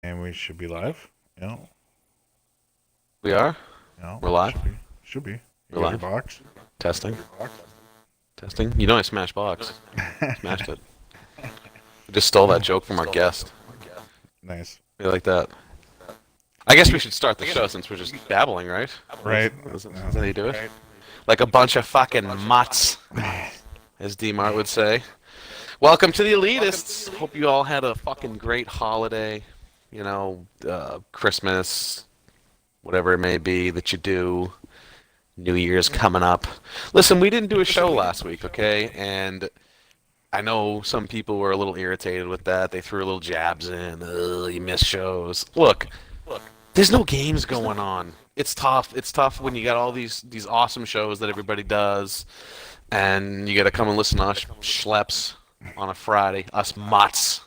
And we should be live. You know, We are? you know, We're live? should be. Should be. You We're got your live? box? Testing? Testing? You know I smashed box. Smashed it. I just stole that joke from our guest. Nice. You like that? I guess we should start the show since we're just babbling, right? Right. Is that how you do it? Like a bunch of fucking mutts, as D Mart would say. Welcome to the Elitists. Hope you all had a fucking great holiday. Christmas, whatever it may be that you do. New Year's coming up. Listen, we didn't do a show last week, okay? And I know some people were a little irritated with that. They threw little jabs in. Ugh, you miss shows. Look, there's no games going on. It's tough. It's tough when you got all these awesome shows that everybody does, and you got to come and listen to us schleps on a Friday, us mutts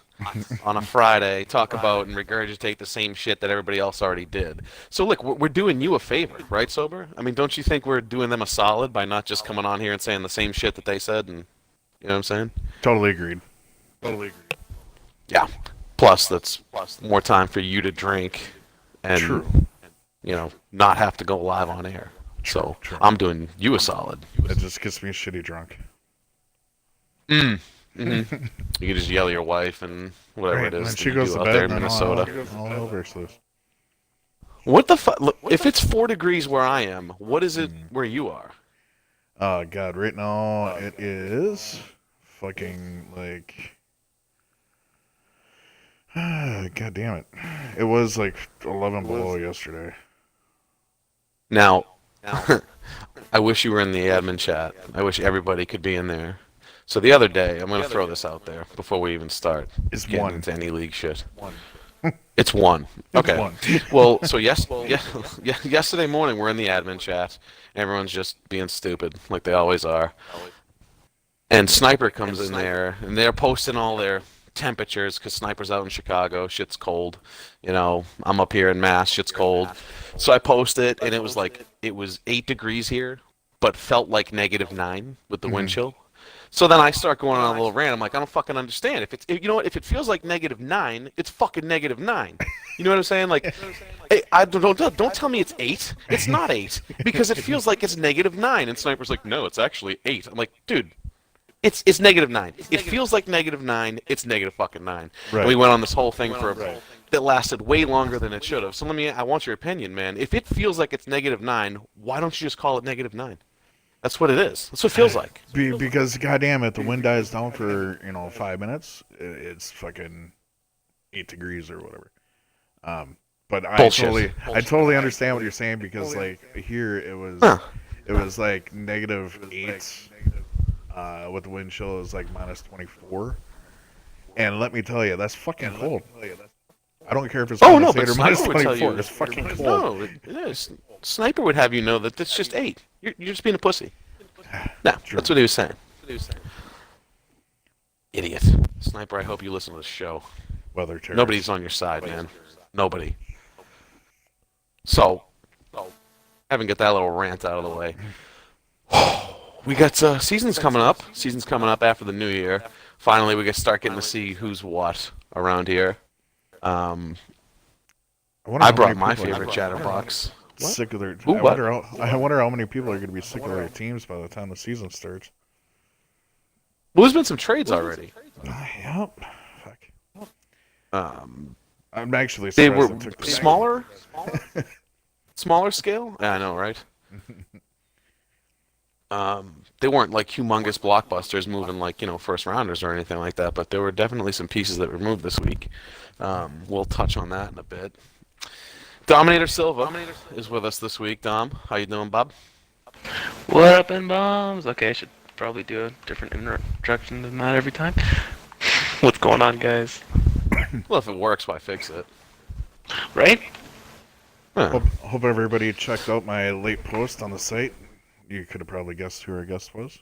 on a Friday, talk about and regurgitate the same shit that everybody else already did. So look, we're doing you a favor, right, Sober? I mean, don't you think we're doing them a solid by not just coming on here and saying the same shit that they said? And you know what I'm saying? Totally agreed. Yeah. Plus, that's more time for you to drink True. and not have to go live on air. So True. I'm doing you a solid. It just gets me shitty drunk. Mm. Mm-hmm. You can just yell at your wife and whatever Right. it And is then that she you goes do to out bed, there and in then Minnesota. all hell breaks loose. What the fuck? If it's 4 degrees where I am, what is it where you are? Oh God! Right now it is fucking like. God damn it! It was like 11 below yesterday. Now, I wish you were in the admin chat. I wish everybody could be in there. So the other day, I'm going to throw this out there before we even start It's getting one. into any league shit. It's one. It's Okay. one. Well, so yesterday morning we're in the admin chat. Everyone's just being stupid like they always are. And Sniper comes in there, and they're posting all their temperatures because Sniper's out in Chicago. Shit's cold. I'm up here in Mass. Shit's cold. So I post it, and it was 8 degrees here, but felt like -9 with the wind chill. So then I start going on a little rant. I'm like, I don't fucking understand. You know what? If it feels like -9, it's fucking -9. You know what I'm saying? Like, hey, don't tell me it's 8. It's not 8 because it feels like it's -9. And Sniper's like, no, it's actually 8. I'm like, dude. It's -9. It feels like -9. It's -9. Right. And we went on this whole thing that lasted way longer than it should have. So I want your opinion, man. If it feels like it's -9, why don't you just call it -9? That's what it is. That's what it feels like. Because goddamn it, the wind dies down for 5 minutes. It's fucking 8 degrees or whatever. But Bullshit. I totally understand what you're saying because like here Huh. it was like -8. With the wind chill is like -24. And let me tell you, that's fucking cold. I don't care if it's Oh no, -8 but or Sniper would tell -24. you. It's fucking cold. No, it is. Sniper would have you know that it's just 8. You're just being a pussy. No, True. that's what he was saying. Idiot. Sniper, I hope you listen to the show. Weather terrors. Nobody's on your side, man. Nobody. So, having got that little rant out of the way, we got seasons coming up. Seasons coming up after the new year. Finally, we can start getting to see who's what around here. I brought my favorite chatterbox. Sick of their. Ooh, what? I wonder how many people are going to be sick of their teams by the time the season starts. Well, there's been some trades already. Yep. Fuck. Um, I'm actually they surprised were it took smaller scale. Yeah, I know, right? They weren't like humongous blockbusters moving like first rounders or anything like that, but there were definitely some pieces that were moved this week. We'll touch on that in a bit. Dominator Silva is with us this week. Dom, how you doing, Bob? What up, N-bombs? Okay, I should probably do a different introduction than that every time. What's going on, guys? Well, if it works, why fix it? Right? Huh. Hope everybody checked out my late post on the site. You could have probably guessed who our guest was.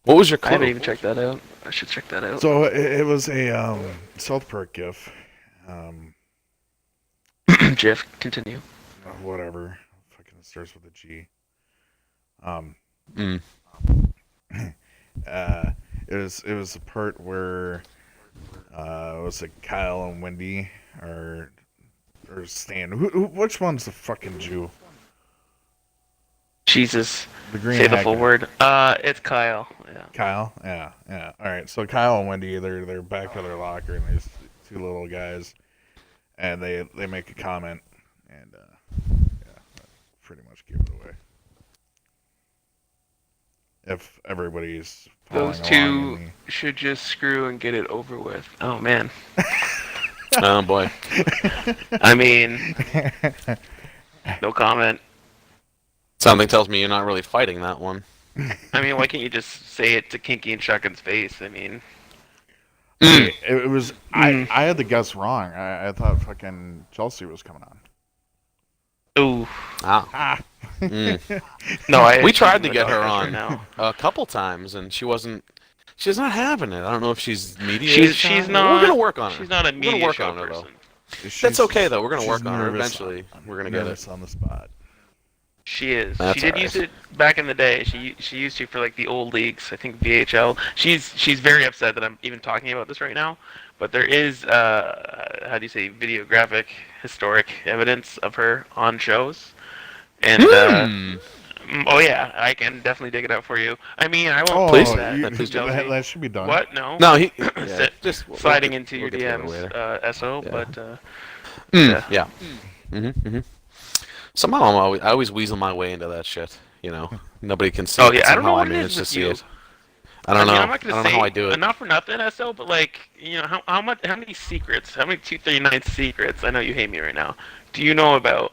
What was your I haven't clue? even checked that out. I should check that out. So it was a South Park gif. Jeff, continue. Whatever. Fucking starts with a G. Mm. It was a part where Was it Kyle and Wendy or Stan? Which one's the fucking Jew? Jesus. The green Say the hat full guy. word. It's Kyle. Yeah. Kyle? Yeah, yeah. All right. So Kyle and Wendy, they're back to their locker, and there's two little guys, and they make a comment, and yeah, that pretty much give it away. If everybody's Those following two along should just screw and get it over with. Oh man. Oh boy. I mean, no comment. Something tells me you're not really fighting that one. I mean, why can't you just say it to Kinky and Shotgun's face? I mean, Hey, it was Mm. I had the guess wrong. I thought fucking Chelsea was coming on. ooh. Ah. Ah. No, I. We tried to I'm get a her dog on now. a couple times, and she's not having it. I don't know if she's media. She's We're not. gonna work on her. She's not a We're gonna media work show on her though. person. That's okay though. We're gonna She's work on her nervous eventually. on- We're gonna get it. nervous on the spot. She is. That's She did alright. use it back in the day. She used to for like the old leagues. I think VHL. She's very upset that I'm even talking about this right now. But there is how do you say videographic historic evidence of her on shows. And oh yeah, I can definitely dig it out for you. I mean, I won't Oh, Please. post that. you- Please do. that should be done. What? No. No, he Sit- just Sliding we'll into we'll your get together DMs, later. SO, Yeah. but Yeah. Somehow I always weasel my way into that shit. You know, nobody can see. Oh it, yeah, but I don't know somehow what it manage is to with see you. it. I don't know. mean, I'm not I gonna don't say know how I do it. not for nothing, SO, but like, how much, how many secrets, how many 239 secrets? I know you hate me right now. Do you know about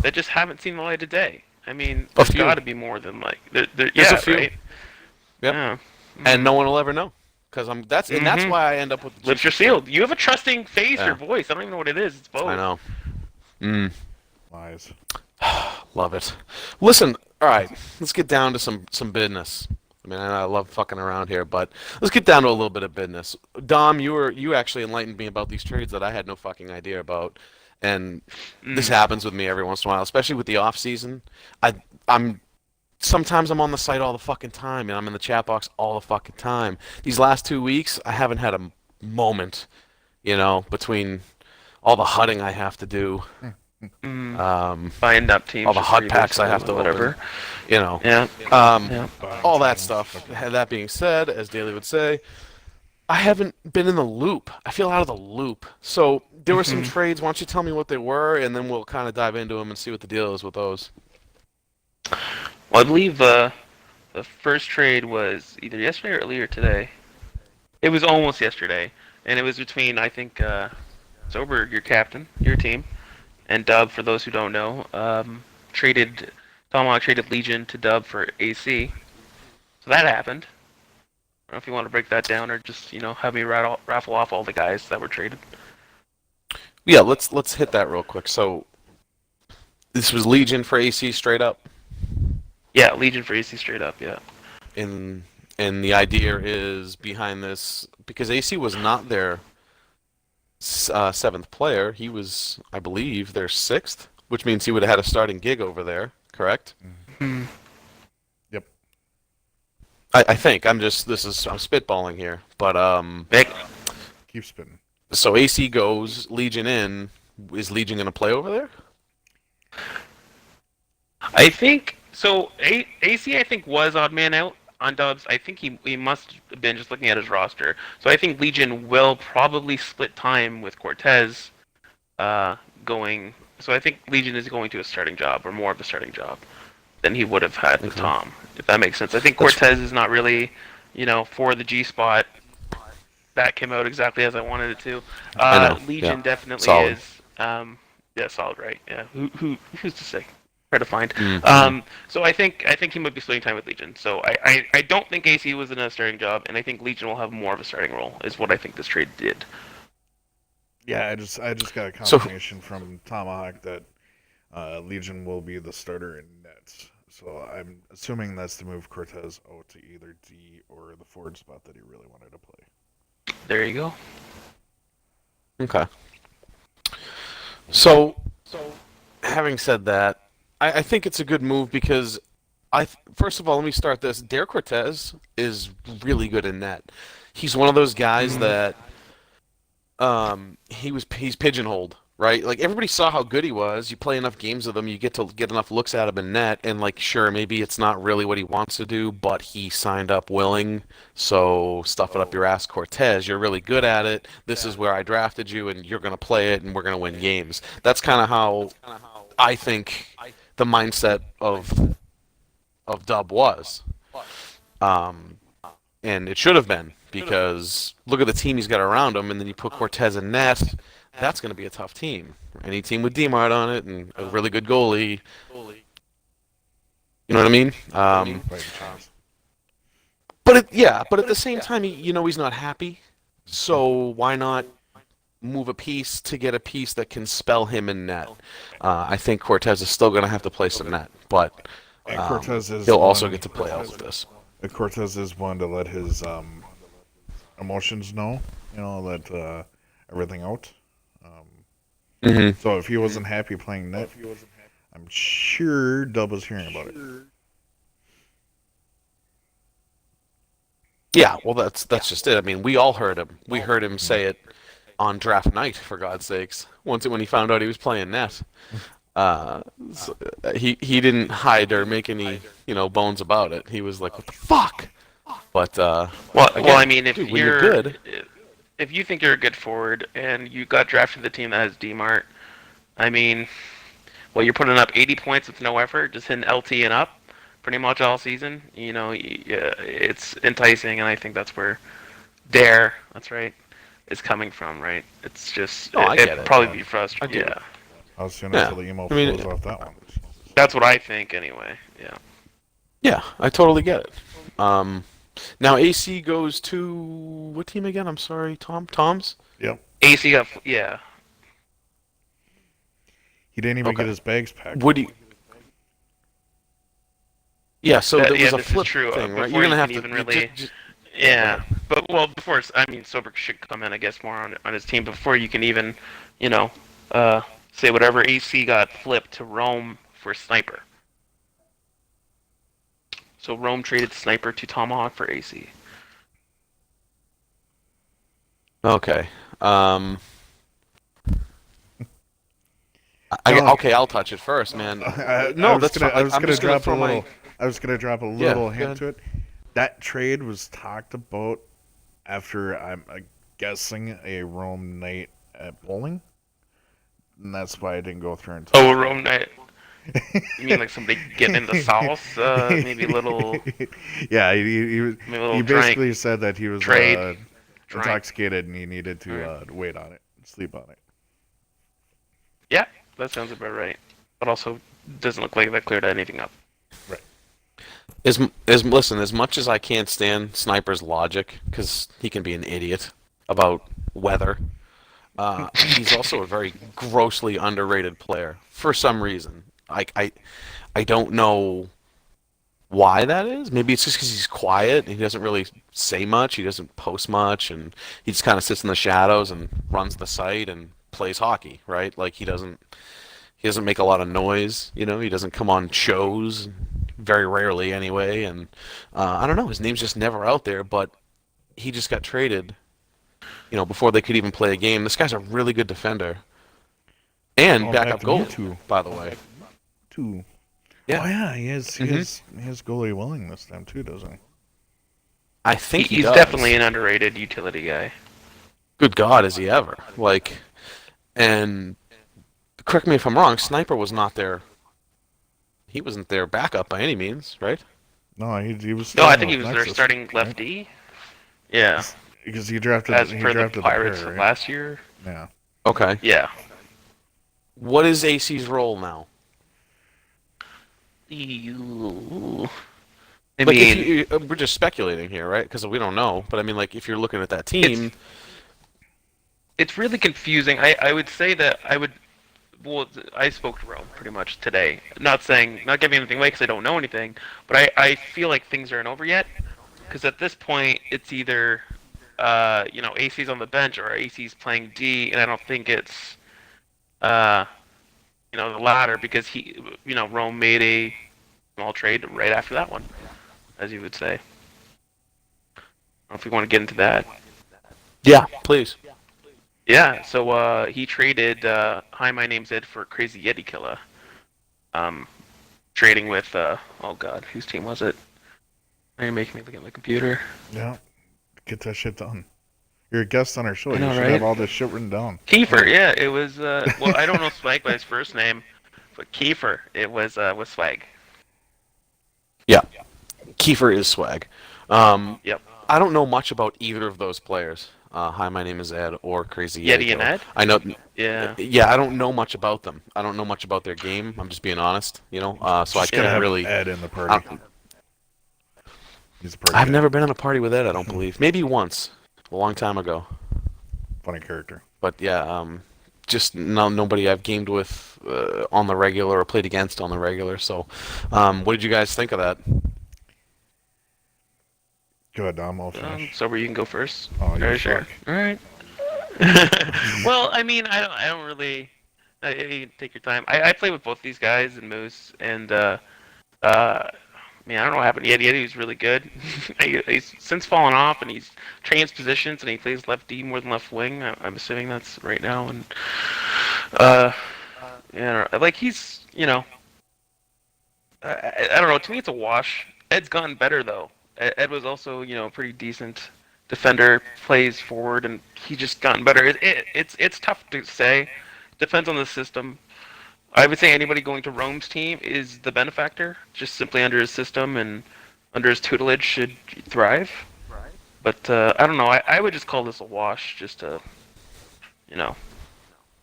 that just haven't seen the light of day? I mean, A there's few. got to be more than like There's yeah, a few. right? Yep. Yeah. And no one will ever know, because that's Mhm. why I end up with the Lips are juicy sealed. You have a trusting face Yeah. or voice. I don't even know what it is. It's both. shit. I know. Lies. Love it. Listen, all right, let's get down to some business. I mean, I love fucking around here, but let's get down to a little bit of business. Dom, you actually enlightened me about these trades that I had no fucking idea about, and this happens with me every once in a while, especially with the off season. I'm sometimes I'm on the site all the fucking time, and I'm in the chat box all the fucking time. These last 2 weeks, I haven't had a moment, between all the hutting I have to do. Buying up teams. All the for hot free, packs I have to basically, whatever. open. You know, Yeah. um, Yeah. all that stuff. That being said, as Daly would say, I haven't been in the loop. I feel out of the loop. So there were some trades. Why don't you tell me what they were, and then we'll kind of dive into them and see what the deal is with those. Well, I believe the first trade was either yesterday or earlier today. It was almost yesterday, and it was between, I think, Esober, your captain, your team, and Dub. For those who don't know, Tomahawk traded Legion to Dub for AC. So that happened. I don't know if you want to break that down or just have me raffle off all the guys that were traded. Yeah, let's hit that real quick. So this was Legion for AC straight up, Yeah, Legion for AC straight up. Yeah. and the idea is behind this because AC was not their seventh player. He was, I believe, their sixth, which means he would have had a starting gig over there. Correct? Yep. I think I'm spitballing here, but Keep spinning. so AC goes, Legion in. Is Legion gonna play over there? I think so. AC, I think, was odd man out on Dubs. I think he must have been just looking at his roster. So I think Legion will probably split time with Cortez going. So I think Legion is going to a starting job or more of a starting job than he would have had with Tom, if that makes sense. I think Cortez is not really, for the G spot. That came out exactly as I wanted it to. I know, Legion yeah. definitely Solid. is. Yeah, solid, right? Yeah. Who's to say? Try to find. Mhm. So I think he might be splitting time with Legion. So I don't think AC was in a starting job, and I think Legion will have more of a starting role. Is what I think this trade did. Yeah, I just got a confirmation from Tomahawk that Legion will be the starter in nets. So I'm assuming that's to move Cortez out to either D or the forward spot that he really wanted to play. There you go. Okay. So having said that, I think it's a good move because first of all, let me start this. Derek Cortez is really good in net. He's one of those guys that he's pigeonholed, right? Like everybody saw how good he was. You play enough games with him, you get to get enough looks at him in net, and like sure, maybe it's not really what he wants to do, but he signed up willing. So stuff it up your ass, Cortez. You're really good at it. This is where I drafted you, and you're gonna play it, and we're gonna win games. That's kind of how I think the mindset of Dub was. Um, and it should have been because look at the team he's got around him, and then you put Cortez in net. That's going to be a tough team. Any team with Dmart on it and a really good goalie, you know what I mean? Fighting chance. But at the same time, he's not happy. So why not move a piece to get a piece that can spell him in net? I think Cortez is still going to have to play some net, but And Cortez is he'll also one. get to play out with this. Cortez is one to let his emotions know. Let everything out. Mm-hmm. So if he wasn't happy playing net, I'm sure Dub was hearing about it. Yeah, well, that's just it. I mean, we all heard him. We heard him say it on draft night, for God's sakes. Once when he found out he was playing net, so, he didn't hide or make any bones about it. He was like, "What the fuck?" But again, I mean, if dude, when you're good, if you think you're a good forward and you got drafted to the team that has Dmart, I mean, well, you're putting up 80 points with no effort, just hitting LT and up pretty much all season. It's enticing, and I think that's where that's right, is coming from, right? It's just, I get it'd it. probably be frustrating. I do. Yeah, As soon as the emo flows off that one. that's what I think anyway. Yeah. Yeah, I totally get it. Now AC goes to what team again? I'm sorry, Tom's. Yep. AC got, yeah. He didn't even Okay. get his bags packed. Would he? Yeah, so there was a this is flip true. thing, right? Before You're gonna you have can to even really, yeah. But before Sober should come in, I guess, more on his team before you can even, say whatever. AC got flipped to Rome for Sniper. So Rome traded Sniper to Tomahawk for AC. Okay. No. Okay, I'll touch it first, man. I No, was that's gonna, fine. I was I'm gonna just gonna drop a throw my. little. I was gonna drop a Yeah, little go hint ahead. to it. That trade was talked about after I'm guessing a Rome night at bowling, and that's why I didn't go through until. Oh, Rome night. You mean like somebody getting in the sauce? Maybe a little. Yeah, Maybe a little he drink. basically said that he was Trade. Drink. intoxicated and he needed to Alright. wait on it, sleep on it. Yeah, that sounds about right. But also doesn't look like that cleared anything up. Listen, as much as I can't stand Sniper's logic, because he can be an idiot about weather, he's also a very grossly underrated player for some reason. I don't know why that is. Maybe it's just because he's quiet and he doesn't really say much. He doesn't post much, and he just kind of sits in the shadows and runs the site and plays hockey, right? Like he doesn't make a lot of noise. He doesn't come on shows very rarely anyway. And I don't know, his name's just never out there. But he just got traded, before they could even play a game. This guy's a really good defender and Oh, backup back to me goalie, too. by the way. Two. Yeah. Oh yeah, he has Mhm. he has goalie willing this time too, doesn't he? I think he He's does. definitely an underrated utility guy. Good God, is he ever? Like, and correct me if I'm wrong. Sniper was not their. He wasn't their backup by any means, right? No, he was. No, I starting think he with was their Nexus, starting right? lefty. Yeah, Because he drafted as he per the drafted Pirates pair, of right? last year. Yeah. Okay. Yeah. What is AC's role now? Ew. I Like, mean, if you, we're just speculating here, right? Because we don't know. But I mean, like, if you're looking at that team, it's really confusing. I would say that I would. Well, I spoke to Rome pretty much today. Not giving anything away because I don't know anything, but I feel like things aren't over yet. Because at this point, it's either, AC's on the bench or AC's playing D, and I don't think it's, the latter because Rome made a small trade right after that one, as you would say. I don't know if we want to get into that. yeah, please. Yeah, so he traded Hi, my name's Ed for Crazy Yeti Killer. Trading with oh god, whose team was it? Now you're making me look at my computer. Yeah, get that shit done. You're a guest on our show. I You know, should have right? all this shit written down. Kiefer, Oh. yeah, it was well, I don't know Swag by his first name, but Kiefer, it was with Swag. Yeah, Kiefer is swag. Um, Yep. I don't know much about either of those players. Hi, my name is Ed or Crazy Yeti Yeti and Killer. Ed? I know. Yeah. Yeah, I don't know much about them. I don't know much about their game. I'm just being honest, so I Just gotta can't have really. Ed in the I, party. He's a party I've guy. never been in a party with Ed. I don't believe. Maybe once, a long time ago. Funny character. But yeah, just nobody I've gamed with on the regular or played against on the regular. So, what did you guys think of that? Go ahead, Dom. I'll finish. So where you can go first. Oh, you Very sure. fuck. All right. Well, I mean, I don't really. You take your time. I play with both these guys and Moose, and I mean, I don't know what happened. Yeti was really good. He's since fallen off, and he's changed positions, and he plays left D more than left wing. I'm assuming that's right now, and uh, yeah, like he's, I don't know. To me, it's a wash. Ed's gotten better though. Ed was also, a pretty decent defender, plays forward, and he just gotten better. It's tough to say. Depends on the system. I would say anybody going to Rome's team is the benefactor, just simply under his system and under his tutelage should thrive. But I don't know. I would just call this a wash, just to, you know,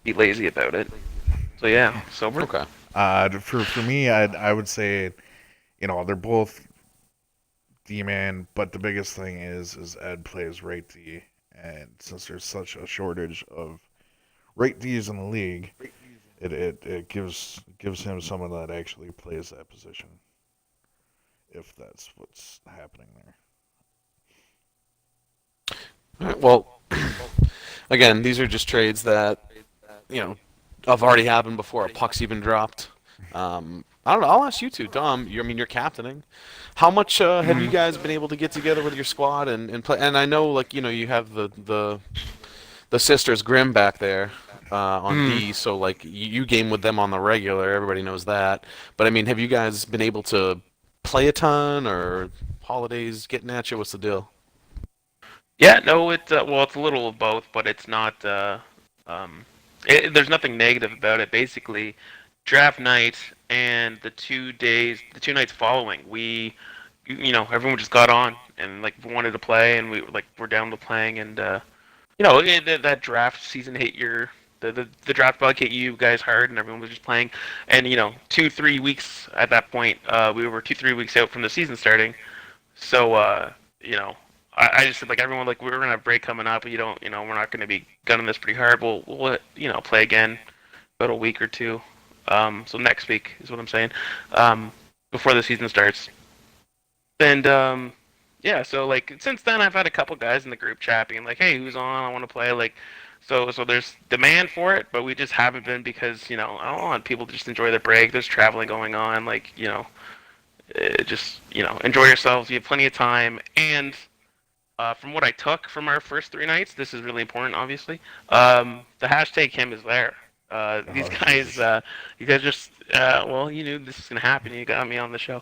be lazy about it. So yeah, Sober. Okay. For me, I would say, they're both D-man, but the biggest thing is Ed plays right D, and since there's such a shortage of right Ds in the league, it gives him someone that actually plays that position, if that's what's happening there. All right, well, again, these are just trades that have already happened before a puck's even dropped. I don't know. I'll ask you two, Dom. I mean, you're captaining. How much have you guys been able to get together with your squad and play? And I know, like, you have the sisters Grimm back there on D, so like you game with them on the regular. Everybody knows that. But I mean, have you guys been able to play a ton, or holidays getting at you? What's the deal? Yeah, no, it's a little of both, but it's not. There's nothing negative about it. Basically, draft night and the 2 nights following, everyone just got on and like wanted to play, and we're down to playing, and that draft season hit the draft bug hit you guys hard, and everyone was just playing, and 2-3 weeks at that point, we were 2-3 weeks out from the season starting, so you know. I just said like everyone like we're gonna have a break coming up. You don't, we're not gonna be gunning this pretty hard. We'll play again about a week or two. So next week is what I'm saying. Before the season starts. And yeah, so like since then I've had a couple guys in the group chat being like, "Hey, who's on? I want to play." Like, so there's demand for it, but we just haven't been because I don't want people to just enjoy their break. There's traveling going on. Like, just enjoy yourselves. You have plenty of time. And from what I took from our first 3 nights, this is really important, obviously. The hashtag him is there. These Oh, guys, Jesus. you guys just, well, you knew this was gonna happen. You got me on the show.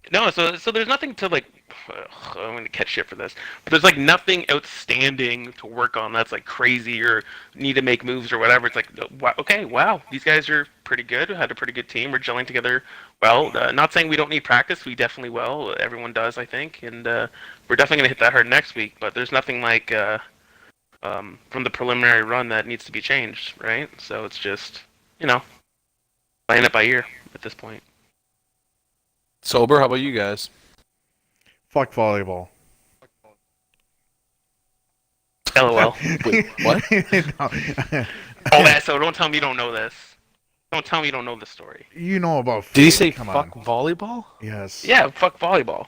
No, so there's nothing to like. I'm gonna catch shit for this, but there's like nothing outstanding to work on that's like crazy or need to make moves or whatever. It's like, okay, wow, these guys are pretty good. Had a pretty good team. We're gelling together well. Not saying we don't need practice. We definitely will. Everyone does, I think, and we're definitely gonna hit that hard next week. But there's nothing like from the preliminary run that needs to be changed, right? So it's just playing it by ear at this point. Sober. How about you guys? Fuck volleyball. LOL. Wait, what? No. Oh, man, so don't tell me you don't know this. Don't tell me you don't know this story. You know about Fade. Did he say Come fuck on. volleyball? Yes. Yeah, fuck volleyball.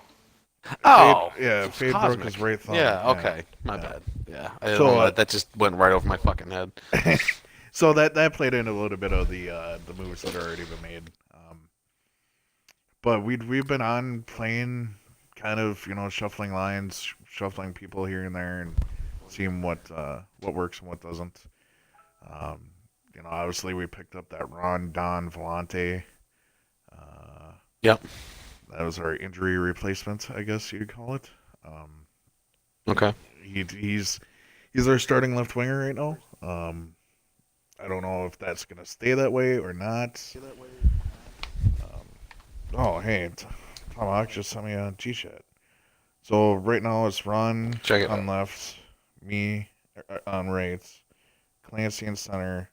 Oh, Yeah, it's Fade broke cosmic. his right thumb. Yeah, okay, my bad. Yeah, I So, don't know, that just went right over my fucking head. So that played into a little bit of the moves that had already been made. But we've been on playing, kind of shuffling lines, shuffling people here and there, and seeing what works and what doesn't. Um, obviously we picked up that Ron Don Volante. Uh, Yep. that was our injury replacement, I guess you'd call it. Um, Okay. he's our starting left winger right now. I don't know if that's gonna stay that way or not. Um, oh, hey, Tomahawk just sent me a G-chat. So right now it's Ron Check it on out. left, me on right, Clancy in center,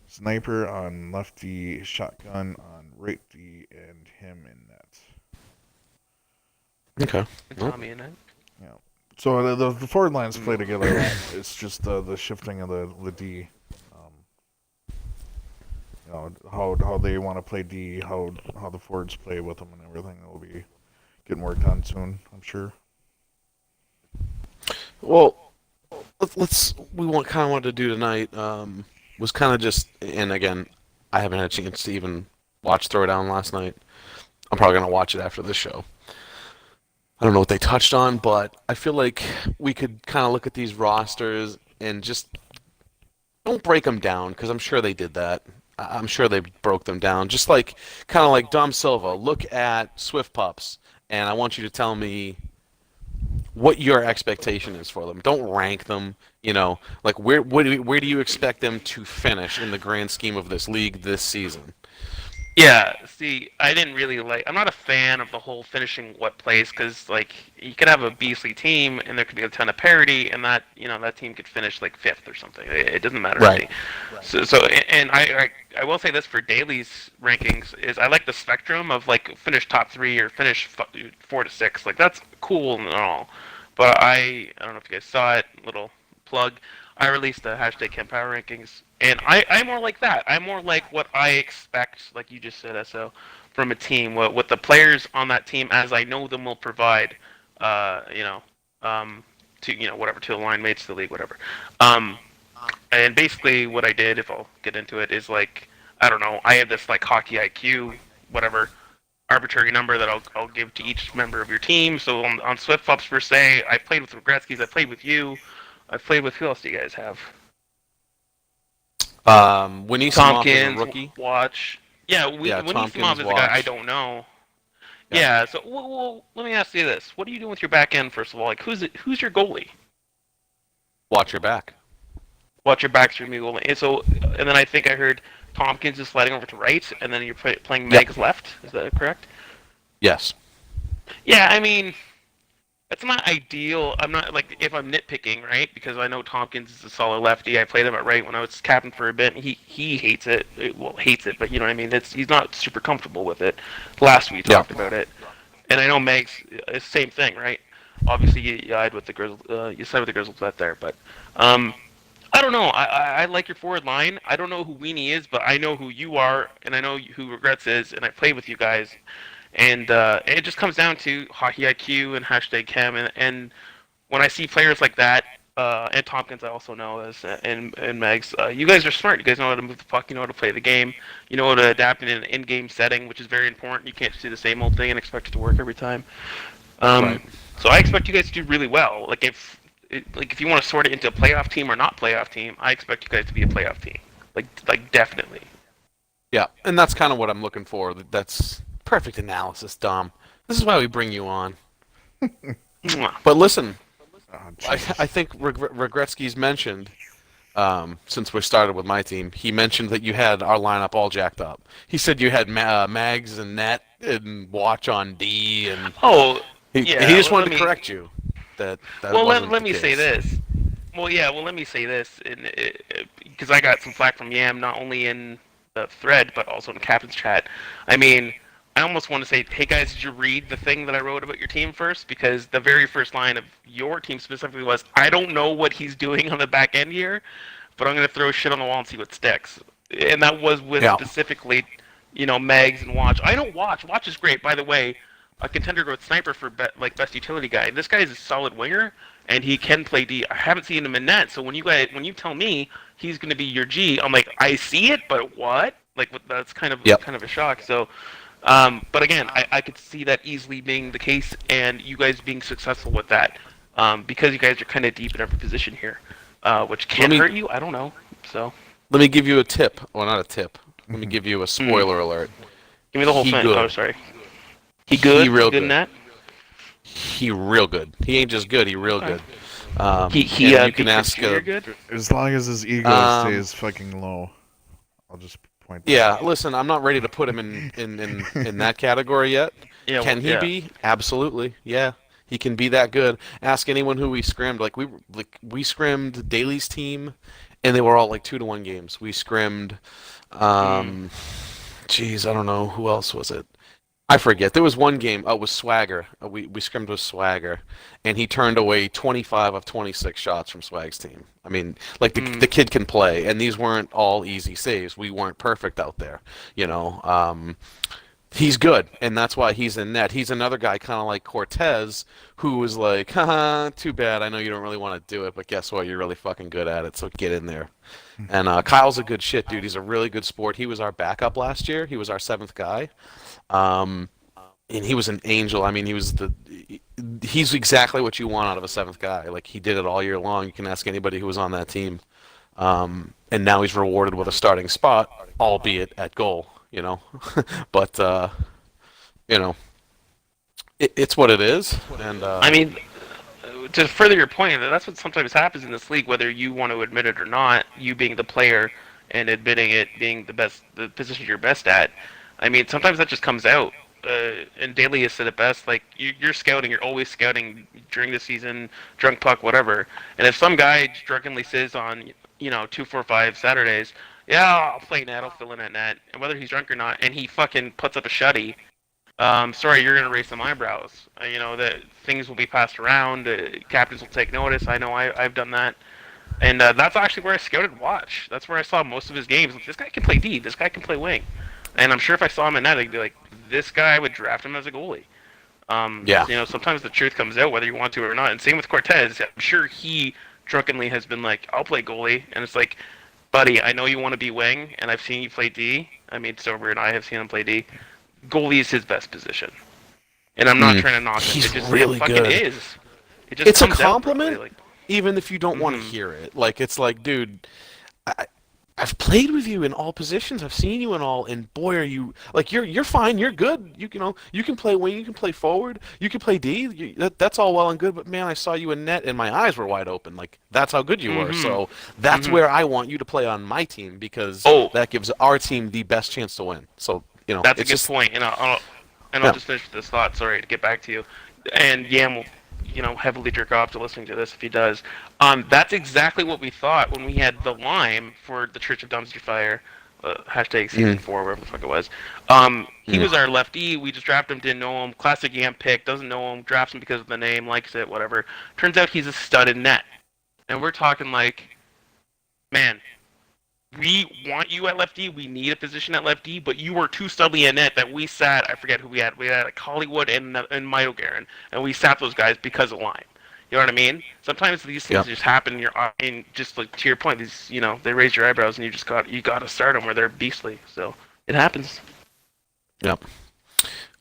Sniper on left D, Shotgun on right D, and him in net. Okay. And Well, Tommy and I. Yeah. So the forward lines play together. It's just the shifting of the D. How they want to play D, how the forwards play with them, and everything will be getting worked on soon. I'm sure. well, let's we kind of wanted to do tonight was kind of just, and again, I haven't had a chance to even watch Throwdown last night. I'm probably gonna watch it after this show. I don't know what they touched on, but I feel like we could kind of look at these rosters and just don't break them down because I'm sure they did that. I'm sure they broke them down. Just like kind of like Dom Silva, look at Swift Pups, and I want you to tell me what your expectation is for them. Don't rank them. Like where do you expect them to finish in the grand scheme of this league this season? Yeah, see, I didn't really like. I'm not a fan of the whole finishing what place because, like, you could have a beastly team and there could be a ton of parity, and that team could finish like fifth or something. It doesn't matter to Right. me. So, and I will say this for Daly's rankings is I like the spectrum of like finish top three or finish 4 to 6. Like that's cool and all, but I don't know if you guys saw it. Little plug. I released the hashtag Camp Power rankings, and I'm more like that. I'm more like what I expect, like you just said, SO, from a team. What the players on that team, as I know them, will provide. Uh, you know, to whatever, to the line mates, to the league, whatever. Um, and basically, what I did, if I'll get into it, is like I don't know. I have this like hockey IQ, whatever arbitrary number that I'll give to each member of your team. So on Swift Flops per se, I played with Gretzky's, I played with you. I've played with who else do you guys have? Winisimov is a Tompkins, rookie. Watch. Yeah, Yeah, Winisimov Tompkins, is a guy I Watch. don't know. Yeah. Yeah, so well, let me ask you this: what are you doing with your back end first of all? Like, who's your goalie? Watch your back. Watch your back's your new goalie. And then I think I heard Tompkins is sliding over to right, and then you're playing Yep. Meg's left. Is that correct? Yes. Yeah, I mean, it's not ideal. I'm not like if I'm nitpicking, right? Because I know Tompkins is a solid lefty. I played him at right when I was captain for a bit. He hates it. Well, hates it, but you know what I mean. He's not super comfortable with it. Last we Yeah. talked about it, and I know Meg's same thing, right? Obviously, you eyed with the Grizzlies. You sided with the Grizzlies that there, but I don't know. I like your forward line. I don't know who Weenie is, but I know who you are, and I know who Regrets is, and I played with you guys. And it just comes down to hockey IQ and hashtag Chem. And when I see players like that, and Tompkins, I also know as and Megs, you guys are smart. You guys know how to move the puck. You know how to play the game. You know how to adapt in an in-game setting, which is very important. You can't just do the same old thing and expect it to work every time. Right. So I expect you guys to do really well. Like if you want to sort it into a playoff team or not playoff team, I expect you guys to be a playoff team. Like definitely. Yeah, and that's kind of what I'm looking for. That's perfect analysis, Dom. This is why we bring you on. Mwah. But listen, Oh, I think Regretsky's mentioned, since we started with my team, he mentioned that you had our lineup all jacked up. He said you had Mags and Net and Watch on D, and Oh, he yeah. just Let wanted to me. correct you that Well, wasn't let the me say case. this. Well, yeah. Well, let me say this, because I got some flack from Yam, not only in the thread but also in the captain's chat. I mean, I almost want to say, hey guys, did you read the thing that I wrote about your team first? Because the very first line of your team specifically was, I don't know what he's doing on the back end here, but I'm gonna throw shit on the wall and see what sticks. And that was with Yeah. specifically, Megs and Watch. I don't Watch. Watch is great, by the way. A contender with Sniper for best utility guy. This guy is a solid winger, and he can play D. I haven't seen him in net, so when you tell me he's going to be your G, I'm like, I see it, but what? Like that's Yep. kind of a shock. So, but again, I could see that easily being the case, and you guys being successful with that. because you guys are kind of deep in every position here, which can hurt you. I don't know. So let me give you a tip, or not a tip. Let me give you a spoiler alert. give me the whole He thing. good. Oh, sorry. He good. He real good in good. that. He real good. He ain't just good. He real Okay. good. He and you can beat ask. Junior good. As long as his ego stays fucking low, I'll just point. That Yeah, out. listen, I'm not ready to put him in that category yet. Yeah. Can he be? Absolutely. Yeah. He can be that good. Ask anyone who we scrimmed. We scrimmed Daly's team, and they were all like 2-1 games. We scrimmed, geez, I don't know who else was it. I forget. There was one game. Oh, it was Swagger. We scrimmed with Swagger, and he turned away 25 of 26 shots from Swag's team. I mean, like the kid can play, and these weren't all easy saves. We weren't perfect out there, you know. He's good, and that's why he's in net. He's another guy kind of like Cortez, who was like, haha, too bad. I know you don't really want to do it, but guess what? You're really fucking good at it, so get in there. And Kyle's a good shit, dude. He's a really good sport. He was our backup last year. He was our 7th guy. And he was an angel. I mean, he's exactly what you want out of a 7th guy. Like, he did it all year long. You can ask anybody who was on that team. And now he's rewarded with a starting spot, albeit at goal, you know. But, you know, it's what it is. And I mean, to further your point, that's what sometimes happens in this league, whether you want to admit it or not. You being the player and admitting it being the position you're best at. I mean, sometimes that just comes out. And Daly has said it best. Like you're scouting, you're always scouting during the season, drunk puck, whatever. And if some guy drunkenly says on 2-4-5 Saturdays, yeah, I'll play net, I'll fill in at net, and whether he's drunk or not, and he fucking puts up a shutty. Sorry, you're gonna raise some eyebrows. That things will be passed around. Captains will take notice. I know I've done that. And that's actually where I scouted Watch. That's where I saw most of his games. Like, this guy can play D. This guy can play wing. And I'm sure if I saw him in net, I'd be like, this guy, I would draft him as a goalie. Yeah. Sometimes the truth comes out whether you want to or not. And same with Cortez. I'm sure he drunkenly has been like, I'll play goalie. And it's like, buddy, I know you want to be wing, and I've seen you play D. I mean, Esober and I have seen him play D. Goalie is his best position. And I'm not trying to knock He's it. It just really fucking good. is. It just It's a comes out, compliment, really. even if you don't want to hear it. Like, it's like, dude, I've played with you in all positions. I've seen you in all, and boy, are you like you're fine. You're good. You know you can play wing. You can play forward. You can play D. That's all well and good. But man, I saw you in net, and my eyes were wide open. Like that's how good you were. So that's where I want you to play on my team because that gives our team the best chance to win. So That's a it's good point. And I'll just finish with this thought. Sorry to get back to you. And Yam will heavily jerk off to listening to this if he does. That's exactly what we thought when we had the lime for the Church of Dumpster Fire, hashtag season 4, whatever the fuck it was. He was our lefty. We just drafted him, didn't know him. Classic Yam pick, doesn't know him, drafts him because of the name, likes it, whatever. Turns out he's a stud in net. And we're talking like, man, we want you at lefty. We need a position at lefty, but you were too studly in net that we sat. I forget who we had. We had like Hollywood and Mitogarin, and we sat those guys because of line. You know what I mean? Sometimes these things just happen. And just like to your point, these they raise your eyebrows, and you got to start them where they're beastly. So it happens. Yep,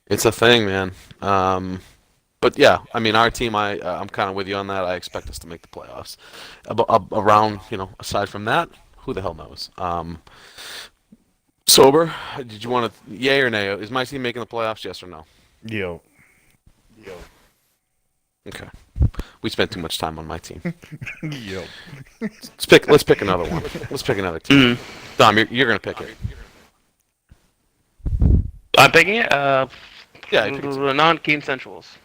it's a thing, man. But yeah, I mean, our team, I'm kind of with you on that. I expect us to make the playoffs. Around, aside from that, who the hell knows? Sober, did you want to, yay or nay? Is my team making the playoffs, yes or no? Yo. Okay. We spent too much time on my team. Yo. Let's pick another one. Let's pick another team. Dom, you're going to pick it. I'm picking it? Yeah, I picked it. Non-Kane Centrals.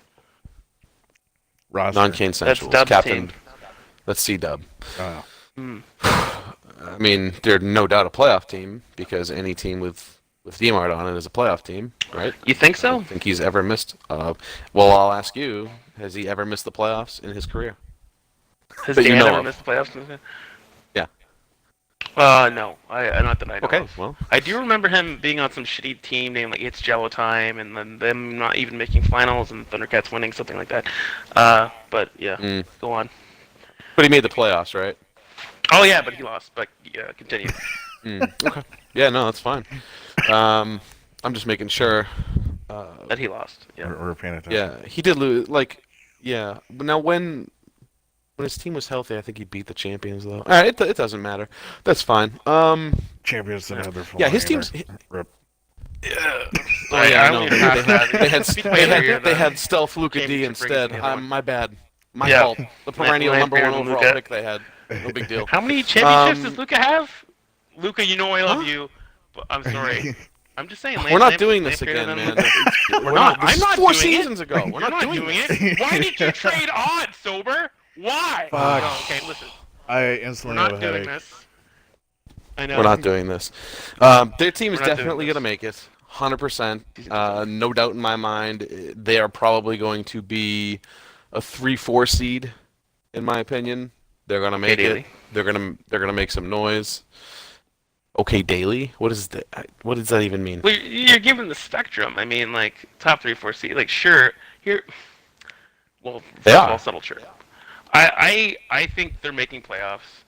Roster. Non-Kane Centrals. Dub's Captain. team. Let's see, Dub. Oh. I mean, they're no doubt a playoff team because any team with DMart on it is a playoff team, right? You think I so? don't think he's ever missed. Well, I'll ask you: has he ever missed the playoffs in his career? Has That you Dan know ever of. missed the playoffs? Yeah. No. I not that I know Okay. of. Well, I do remember him being on some shitty team named like It's Jello Time, and then them not even making finals, and Thundercats winning something like that. But yeah, go on. but he made the playoffs, right? Oh yeah, but he lost. But yeah, continue. Okay. Yeah. No, that's fine. I'm just making sure. That he lost. Yeah. We're paying attention. Yeah, he did lose. Like, yeah. But now, when When his team was healthy, I think he beat the champions though. All right, it doesn't matter. That's fine. Champions didn't have their full Yeah, line his either. team's. Rip. Yeah. Oh Sorry, yeah, I I know. only They passed had that. they had Speak they later, you're had they the had Stealth Luca D championship brings instead. the other one. My bad. My Yeah. fault. The perennial number Bigger one than overall Luka. pick they had. No big deal. How many championships does Um, Luca have? Luca, you know I love huh? you, but I'm sorry. I'm just saying. We're not Lance doing this bigger again, than man. Luka. We're not. This I'm is not 4 doing seasons it. ago. We're You're not doing this. it. Why did you trade on, Sober? Why? Fuck. No, okay, listen. I We're instantly have a not doing headache. this. I know. We're not doing this. Their team is We're not doing definitely this. going to make it. 100%. No doubt in my mind. They are probably going to be a 3-4 seed, in my opinion. They're going to make it. Daily. They're gonna make some noise. Okay, daily. What is that? What does that even mean? Well, you're given the spectrum. I mean, like top 3, 4 seed. Like, sure, here. Well, They first of all, are. subtle sure. I think they're making playoffs,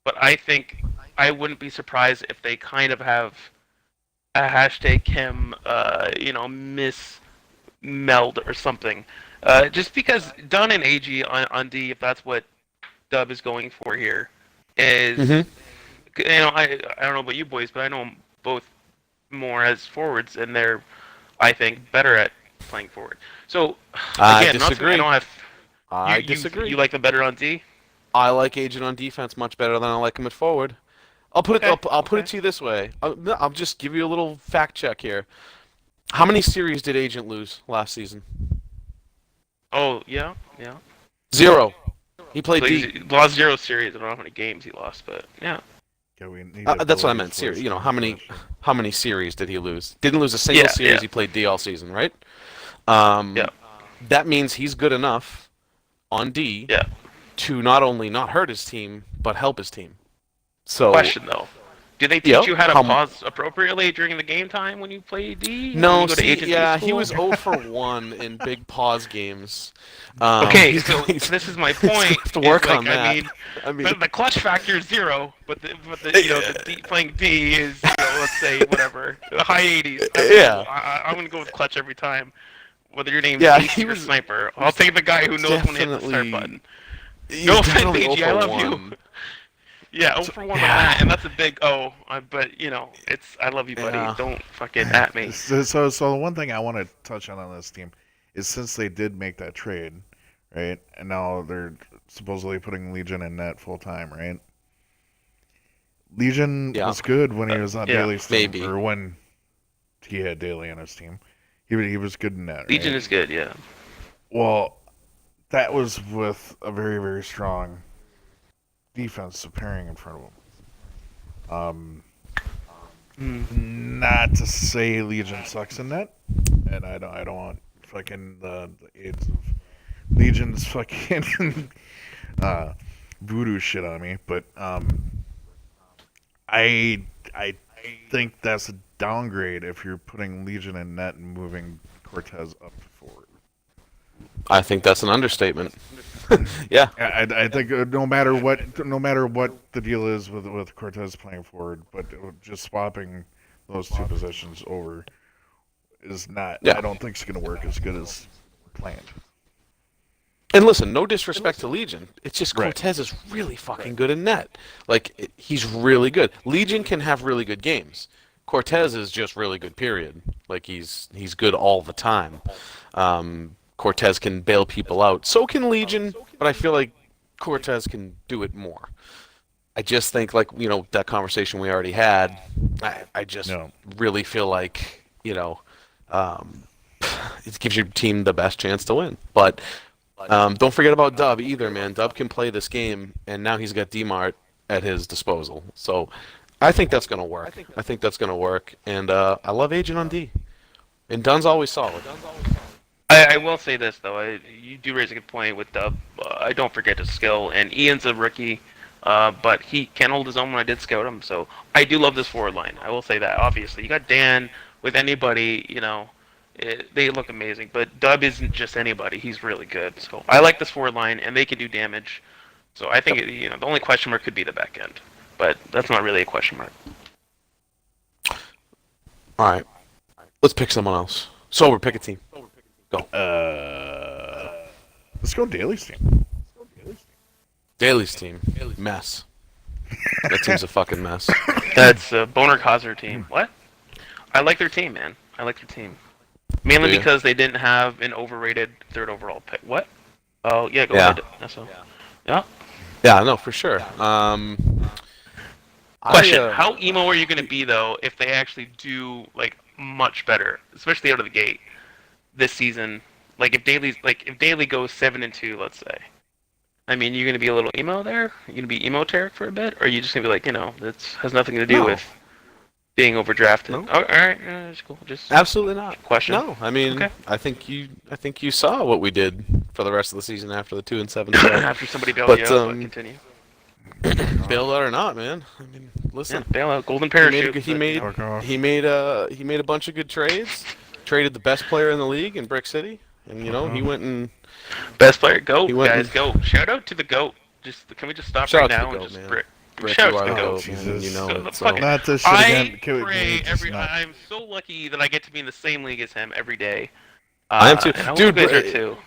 but I think I wouldn't be surprised if they kind of have a hashtag Kim, miss meld or something. Just because Dunn and AG on D, if that's what Dub is going for here, is Mhm. I don't know about you boys, but I know 'em both more as forwards, and they're I think better at playing forward. So I again, not saying disagree. I don't have. I disagree. You like them better on D? I like Agent on defense much better than I like him at forward. I'll put it. Okay. I'll put it to you this way. I'll just give you a little fact check here. How many series did Agent lose last season? Oh yeah. 0. He played So D. he lost 0 series. I don't know how many games he lost, but yeah. Yeah, we need That's what I abilities meant. for Series. this You know, how many question. how many series did he lose? Didn't lose a single Yeah, series. yeah. He played D all season, right? Um, Yeah. That means he's good enough on D Yeah. to not only not hurt his team but help his team. So Question though. Did they teach Yep. you how to How- pause appropriately during the game time when you play D? When no, you go to see, Agent D yeah, he school? was 0 for 1 in big pause games. Okay, he's so going this is my he's gonna point. have to work is, like, on that. I mean, the clutch factor is 0, but the playing D is let's say whatever the high 80s. Yeah. I'm gonna go with clutch every time. Whether your name's Yeah, AC he or was Sniper, I'll take the guy who knows when to hit the start definitely- button. He's No offense, definitely AG, 0 I for love you. 1. Yeah, 0 for 1 on yeah. that, and that's a big O. But it's I love you, buddy. Yeah. Don't fucking at me. So the one thing I want to touch on this team is since they did make that trade, right? And now they're supposedly putting Legion in net full time, right? Legion Yeah. was good when he was on Yeah, Daly's team, maybe. or when he had Daly on his team. He was good in net. Legion right? is good, yeah. Well, that was with a very, very strong defensive pairing in front of him. Not to say Legion sucks in net, and I don't want fucking the aids of Legion's fucking voodoo shit on me, but I think that's a downgrade if you're putting Legion in net and moving Cortez up forward. I think that's an understatement. Yeah. I think no matter what the deal is with Cortez playing forward, but just swapping those two positions over is not. Yeah. I don't think it's going to work as good as planned. And listen, no disrespect to Legion. It's just Right. Cortez is really fucking good in net. Like, he's really good. Legion can have really good games. Cortez is just really good, period. Like, he's good all the time. Cortez can bail people out. So can Legion, but I feel like Cortez can do it more. I just think, like, that conversation we already had, I just No. really feel like, it gives your team the best chance to win. But don't forget about Dub either, man. Dub can play this game, and now he's got D-Mart at his disposal. So I think that's going to work. I think that's going to work. And I love Agent on D. And Dunn's always solid. I will say this though, you do raise a good point with Dub. I don't forget his skill, and Ian's a rookie, but he can hold his own when I did scout him. So I do love this forward line. I will say that. Obviously, you got Dan with anybody, they look amazing. But Dub isn't just anybody; he's really good. So I like this forward line, and they can do damage. So I think the only question mark could be the back end, but that's not really a question mark. All right. Let's pick someone else. Sober, pick a team. Let's go Daly's team. Daly's team, mess. That team's a fucking mess. That's a Boner Causer team. What? I like their team, man. I like their team. Mainly Do ya? because they didn't have an overrated third overall pick. What? Oh, yeah, go Yeah. ahead. So, yeah. Yeah, no, for sure. Question: how emo are you going to be though if they actually do like much better, especially out of the gate this season? Like if Daly goes 7-2, let's say. I mean, you're going to be a little emo there. You're going to be emo-teric for a bit, or are you just going to be like, that has nothing to do No. with being overdrafted? No. Oh, all right, that's cool. Just Absolutely not. question. No, I mean, Okay. I think you saw what we did for the rest of the season after the 2-7 start. After somebody bailed But, you out, but continue. Bailed out or not, man. I mean, listen. Yeah, bail out, golden parachute. He made Fuck off. a bunch of good trades. Traded the best player in the league in Brick City, and he went and Best player, goat, He went guys, and- go. Shout out to the goat. Can we just stop Shout right out to now the and goat, just man. brick? Brick, Shout you out are to the the goat. goat, man, Jesus. you know So it. the So. fucking- Not this shit again. I'm so lucky that I get to be in the same league as him every day. I am too. And I hope Dude, you guys are too.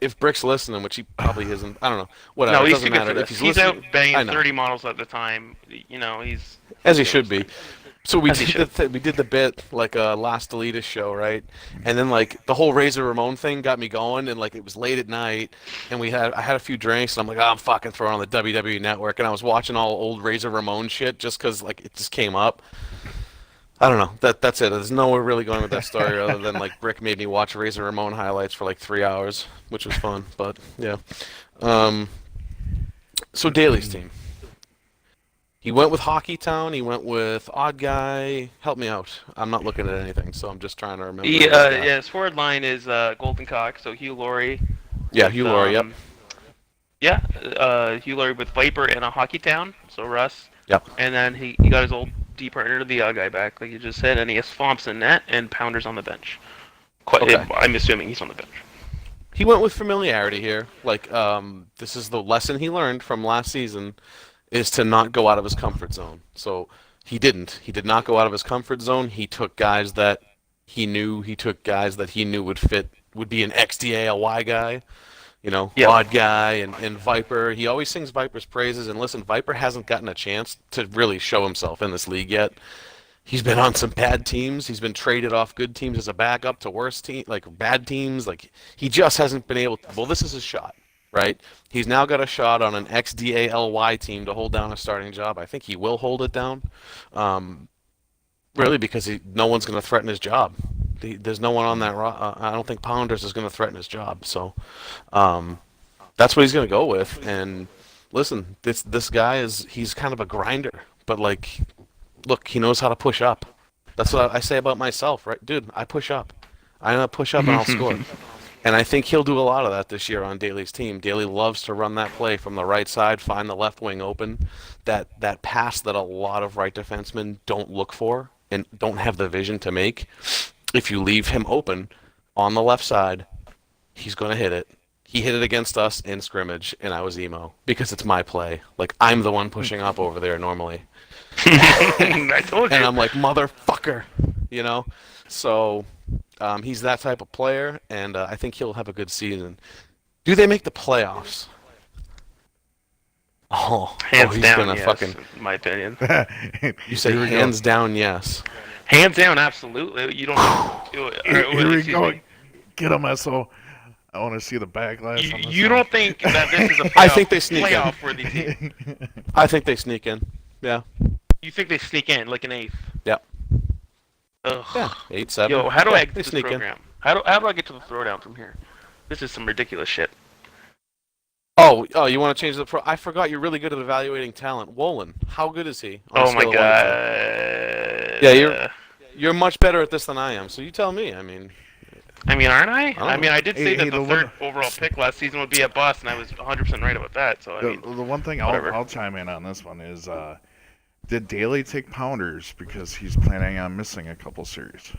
If Brick's listening, which he probably isn't, I don't know. Whatever, No, it he's doesn't too good matter. for If this. he's He's out listening, I banging know. 30 models at the time. He's As he should be. So we As he did should. we did the bit like last Elitist show, right? And then like the whole Razor Ramon thing got me going, and like it was late at night, and I had a few drinks, and I'm like, oh, I'm fucking throwing on the WWE Network, and I was watching all old Razor Ramon shit just because like it just came up. I don't know. That's it. There's nowhere really going with that story other than like Brick made me watch Razor Ramon highlights for like 3 hours, which was fun. But yeah. So Daly's team. He went with Hockey Town. He went with Odd Guy. Help me out. I'm not looking at anything, so I'm just trying to remember. He, what he's got. yeah, his forward line is Golden Cock, so Hugh Laurie. Yeah, with, Hugh Laurie. Yep. Yeah, Hugh Laurie with Viper and a Hockey Town, so Russ. Yep. And then he got his old D partner, the guy, back, like you just said, and he has Swamps in net and Pounders on the bench. Okay. I'm assuming he's on the bench. He went with familiarity here. Like, this is the lesson he learned from last season, is to not go out of his comfort zone. So he didn't. He did not go out of his comfort zone. He took guys that he knew. He took guys that he knew would fit, would be an XDALY guy. Yep. Odd Guy and Viper. He always sings Viper's praises. And listen, Viper hasn't gotten a chance to really show himself in this league yet. He's been on some bad teams. He's been traded off good teams as a backup to worse team, like bad teams. Like he just hasn't been able to. Well, this is his shot, right? He's now got a shot on an XDALY team to hold down a starting job. I think he will hold it down. Really, because no one's going to threaten his job. There's no one on that. I don't think Pounders is going to threaten his job. So that's what he's going to go with. And listen, this guy he's kind of a grinder, but like, look, he knows how to push up. That's what I say about myself, right, dude? I push up. I know how to push up and I'll score. And I think he'll do a lot of that this year on Daly's team. Daly loves to run that play from the right side, find the left wing open. That pass that a lot of right defensemen don't look for and don't have the vision to make. If you leave him open on the left side, he's going to hit it. He hit it against us in scrimmage, and I was emo because it's my play. Like, I'm the one pushing up over there normally. I told you. And I'm like, motherfucker, So he's that type of player, and I think he'll have a good season. Do they make the playoffs? Hands he's down, gonna yes, fucking. in my opinion. You say Here we go. hands down, yes. Hands down, absolutely. You don't. Here we go. Get him, Esso. I want to see the backlash. on this You one. don't think that this is a I think they sneak in. playoff-worthy team? I think they sneak in. Yeah. You think they sneak in like an eighth? Yep. Ugh. Yeah. 8-7. Yo, how do I They get to the sneak in. program? How do I get to the throwdown from here? This is some ridiculous shit. Oh, you want to change the pro? I forgot you're really good at evaluating talent. Wolin, how good is he? on a Oh my scale of 1 to god. 10? Yeah, you're much better at this than I am. So you tell me. I mean, Aren't I? don't I mean, I did say Hey, that hey, the the third one- overall pick last season would be a bust, and I was 100% right about that. So The one thing whatever. I'll chime in on this one is, did Daly take Pounders because he's planning on missing a couple series?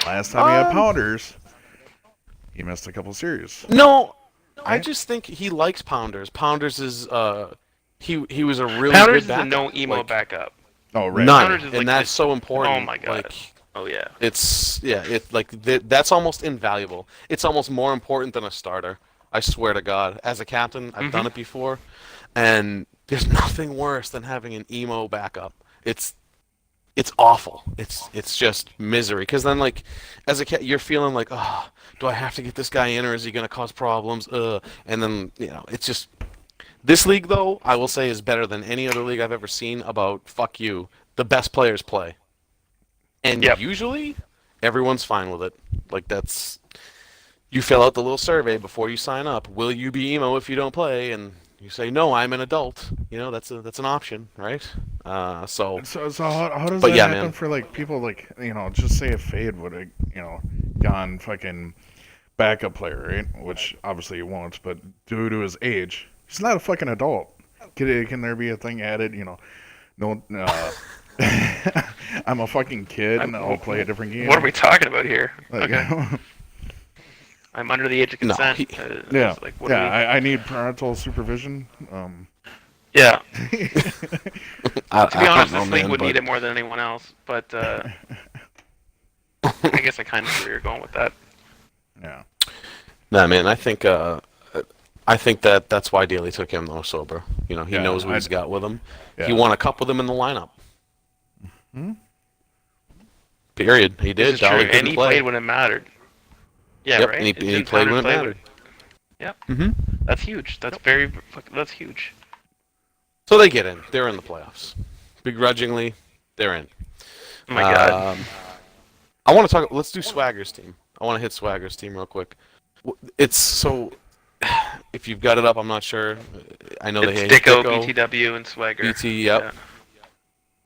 Last time he had Pounders, he missed a couple series. no, I Right? just think he likes Pounders. Pounders is he was a really Pounders good is a backup. no emo like, backup. Oh, right. None, Pounders is and like that's this- so important. Oh my god. Like, Oh yeah. it's like that's almost invaluable. It's almost more important than a starter. I swear to God. As a captain, I've done it before, and there's nothing worse than having an emo backup. It's awful. It's just misery. Because then, like, as a cat, you're feeling like, oh, do I have to get this guy in, or is he gonna cause problems? And then it's just this league, though, I will say, is better than any other league I've ever seen. About fuck you, the best players play, and Yep. usually everyone's fine with it. Like that's you fill out the little survey before you sign up. Will you be emo if you don't play? And you say no, I'm an adult. That's an option, right? So, So how does but that yeah, happen man. for like people like just say if Fade would have gone fucking backup player, right? Which obviously he won't, but due to his age, he's not a fucking adult. Can there be a thing added? No, I'm a fucking kid and I'll play a different game. What are we talking about here? Like, Okay. I'm under the age of No, consent. yeah, Like, what yeah. are we... I need parental supervision. Yeah. I To be honest, don't know, this league man, would but need it more than anyone else. But I guess I kind of see where you're going with that. Yeah. nah, man. I think that's why Daly took him though. Sober. He Yeah, knows what he's got with him. Yeah. He won a cup with him in the lineup. Hmm? Period. He This did. is true, Daly and didn't he play. played when it mattered. Yeah, Yep, right. and he Didn't played Tanner when it play mattered. Yep. Mm-hmm. That's huge. That's That's huge. So they get in. They're in the playoffs. Begrudgingly, they're in. Oh my god. I want to talk. Let's do Swagger's team. I want to hit Swagger's team real quick. It's so. If you've got it up, I'm not sure. I know It's they hate Dicko, Dicko, BTW, and Swagger. BT, yep, Yeah.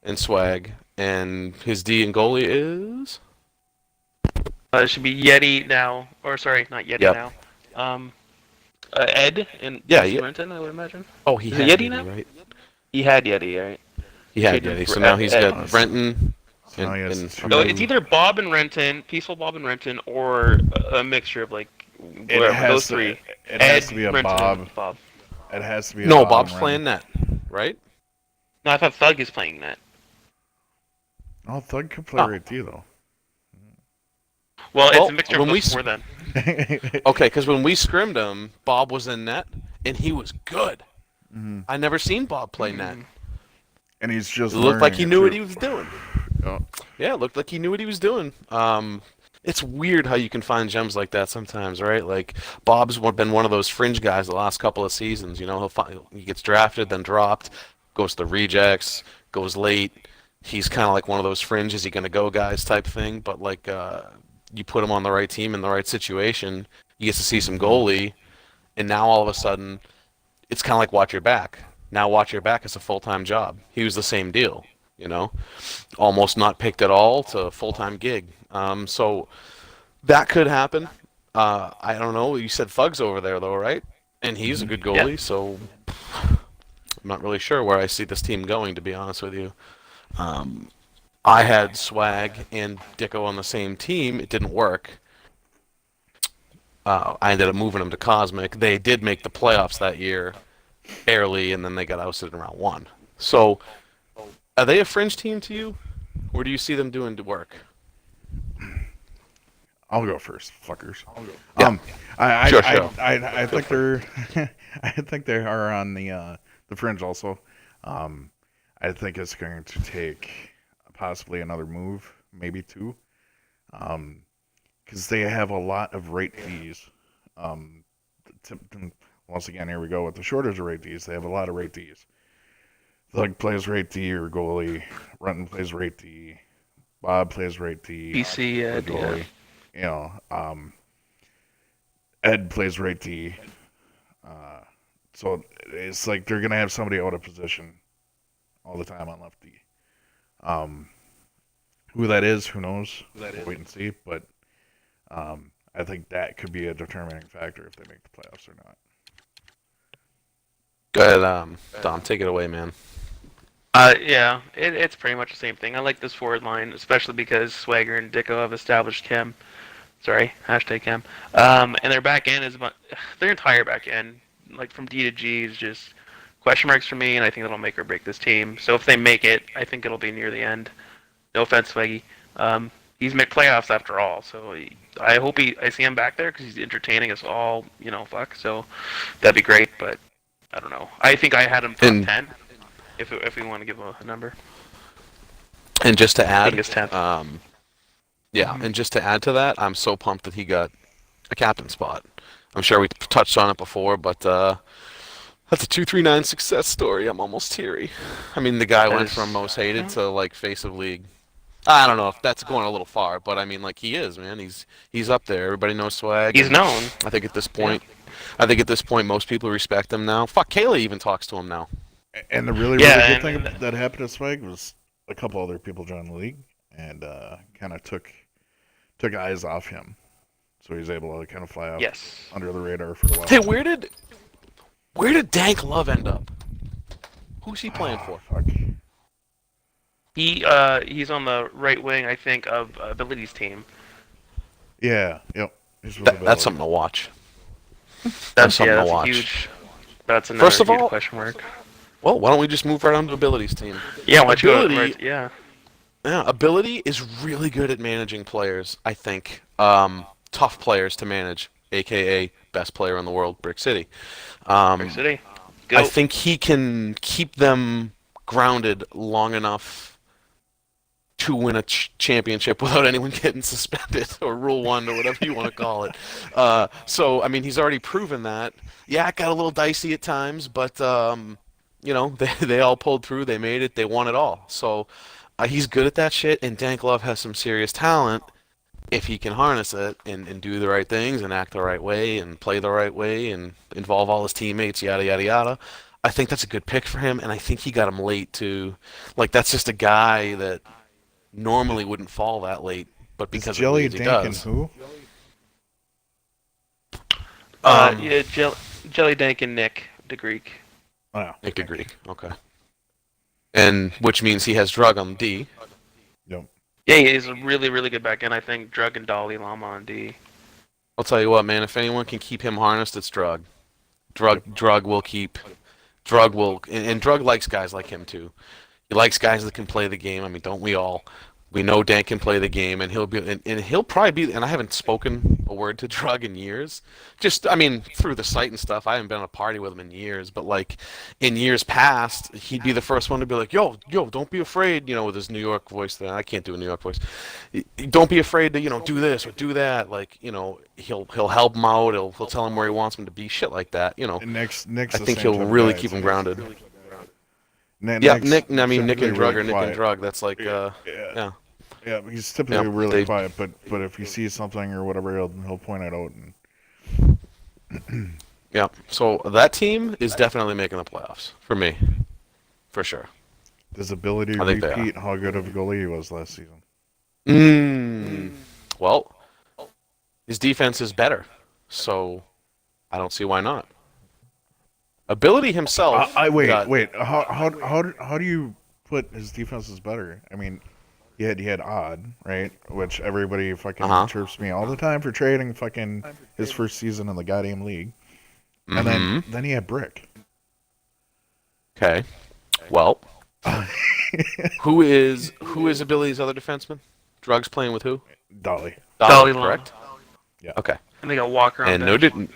and Swag, and his D and goalie is. It should be Yeti now, or sorry, not Yeti Yep. now. Ed in Yeah, Renton, I would imagine. Oh, he Is had it Yeti Yeti, now? right? He had Yeti, right? He had Traded Yeti. for So now he's Ed. got Brenton. So now he has and two. No, it's either Bob and Renton, Peaceful Bob and Renton, or a mixture of like It whatever has those to- three. It Ed, has to be a Renton, Bob. and Bob. It has to be a No, Bob Bob's and playing net, right? No, I thought Thug is playing that. Oh, Thug could play Oh. right D though. Well, it's Well, a mixture of when we those four then. Okay, because when we scrimmed him, Bob was in net, and he was good. Mhm. I never seen Bob play net. And he's just It looked like learning he it, knew what too. he was doing. Yeah. Yeah, it looked like he knew what he was doing. It's weird how you can find gems like that sometimes, right? Like Bob's been one of those fringe guys the last couple of seasons. He gets drafted, then dropped, goes to the rejects, goes late. He's kind of like one of those fringe, is he going to go guys type thing. But like, you put him on the right team in the right situation, he gets to see some goalie, and now all of a sudden, it's kind of like watch your back. Now watch your back is a full-time job. He was the same deal, almost not picked at all to full-time gig. So that could happen. I don't know. You said Thug's over there though, right? And he's a good goalie, Yeah. so I'm not really sure where I see this team going, to be honest with you. I had Swag and Dicko on the same team. It didn't work. I ended up moving them to Cosmic. They did make the playoffs that year, barely, and then they got ousted in round one. So, are they a fringe team to you, or do you see them doing work? I'll go first, fuckers. Yeah. I Sure. I think they're I think they are on the fringe also. I think it's going to take possibly another move, maybe two, because they have a lot of right Ds. Once again, here we go with the shortage of right Ds. They have a lot of right Ds. Thug plays right D or goalie. Renton plays right D. Bob plays right D. PC, or Ed, yeah. goalie. Ed plays right D. So it's like they're gonna have somebody out of position all the time on left D. Who that is, who knows? We'll wait and see. But I think that could be a determining factor if they make the playoffs or not. Go ahead, Dom. Take it away, man. Yeah, it's pretty much the same thing. I like this forward line, especially because Swagger and Dicko have established Chem. Sorry, #Chem. And their back end is their entire back end, like from D to G, is just question marks for me, and I think that'll make or break this team. So if they make it, I think it'll be near the end. No offense, Swaggy. he's made playoffs after all. So I hope I see him back there because he's entertaining us all. Fuck. So that'd be great. But I don't know. I think I had him top And 10. If we want to give a number, and just to I think add, it's 10th. yeah, and just to add to that, I'm so pumped that he got a captain spot. I'm sure we touched on it before, but that's a 239 success story. I'm almost teary. I mean, the guy That went is- from most hated to like face of league. I don't know if that's going a little far, but I mean, like he is, man. He's up there. Everybody knows swag. He's And known. I think at this point, I think at this point, most people respect him now. Fuck, Kayla even talks to him now. And the really, Yeah, really good and- thing that happened to Swag was a couple other people joined the league and kind of took eyes off him, so he's able to kind of fly up Yes. under the radar for a while. Hey, where did Dank Love end up? Who's he playing for? Fuck. He's on the right wing, I think, of Ability's team. Yeah. Yep. He's with That's something to watch. That's something to that's watch. huge. That's another First of huge all- question mark. Well, why don't we just move right on to Ability's team? Yeah, why don't you go Ability- right- yeah. Yeah, Ability is really good at managing players, I think. Tough players to manage, aka best player in the world, Brick City. Brick City. Go. I think he can keep them grounded long enough to win a championship without anyone getting suspended or Rule 1 or whatever you want to call it. So, I mean, he's already proven that. Yeah, it got a little dicey at times, but, they all pulled through. They made it. They won it all. So he's good at that shit, and Dank Love has some serious talent if he can harness it and do the right things and act the right way and play the right way and involve all his teammates, yada, yada, yada. I think that's a good pick for him, and I think he got him late, too. Like, that's just a guy that normally wouldn't fall that late, but because Jelly of the he Dank and does. who? Yeah, Jelly Dank and Nick the Greek. Oh, Nick the Greek, okay. And which means he has Drug on D. yep. Yeah, he's a really, really good back end. I think Drug and Dolly Lama on D. I'll tell you what, man, if anyone can keep him harnessed, it's Drug. Drug will keep... Drug will... And Drug likes guys like him, too. He likes guys that can play the game. I mean, don't we all? We know Dan can play the game, and he'll be, and he'll probably be. And I haven't spoken a word to Drug in years. Just, I mean, through the site and stuff. I haven't been on a party with him in years. But like, in years past, he'd be the first one to be like, "Yo, don't be afraid," with his New York voice. That I can't do a New York voice. Don't be afraid to, do this or do that. Like, he'll help him out. He'll tell him where he wants him to be. Shit like that. And Nick's I the think same he'll type of really guy, keep so him grounded. Yeah, Nick's Nick. I mean, Nick typically and Drug really or Nick and quiet. Drug. That's like, yeah. Yeah, he's typically Yeah, really quiet, but if he sees something or whatever, he'll point it out. And Yeah. So that team is definitely making the playoffs for me, for sure. his ability to I think they repeat how good of a goalie he was last season. Well, his defense is better, so I don't see why not. Ability himself. Wait. got- How do you put his defense is better? I mean, he had odd, right? Which everybody fucking chirps me all the time for trading fucking his first season in the goddamn league. And then he had Brick. Okay. Well, who is Ability's other defenseman? Drugs playing with who? Dolly. Dolly Lama. correct? Yeah. Okay. And they got Walker on And bench.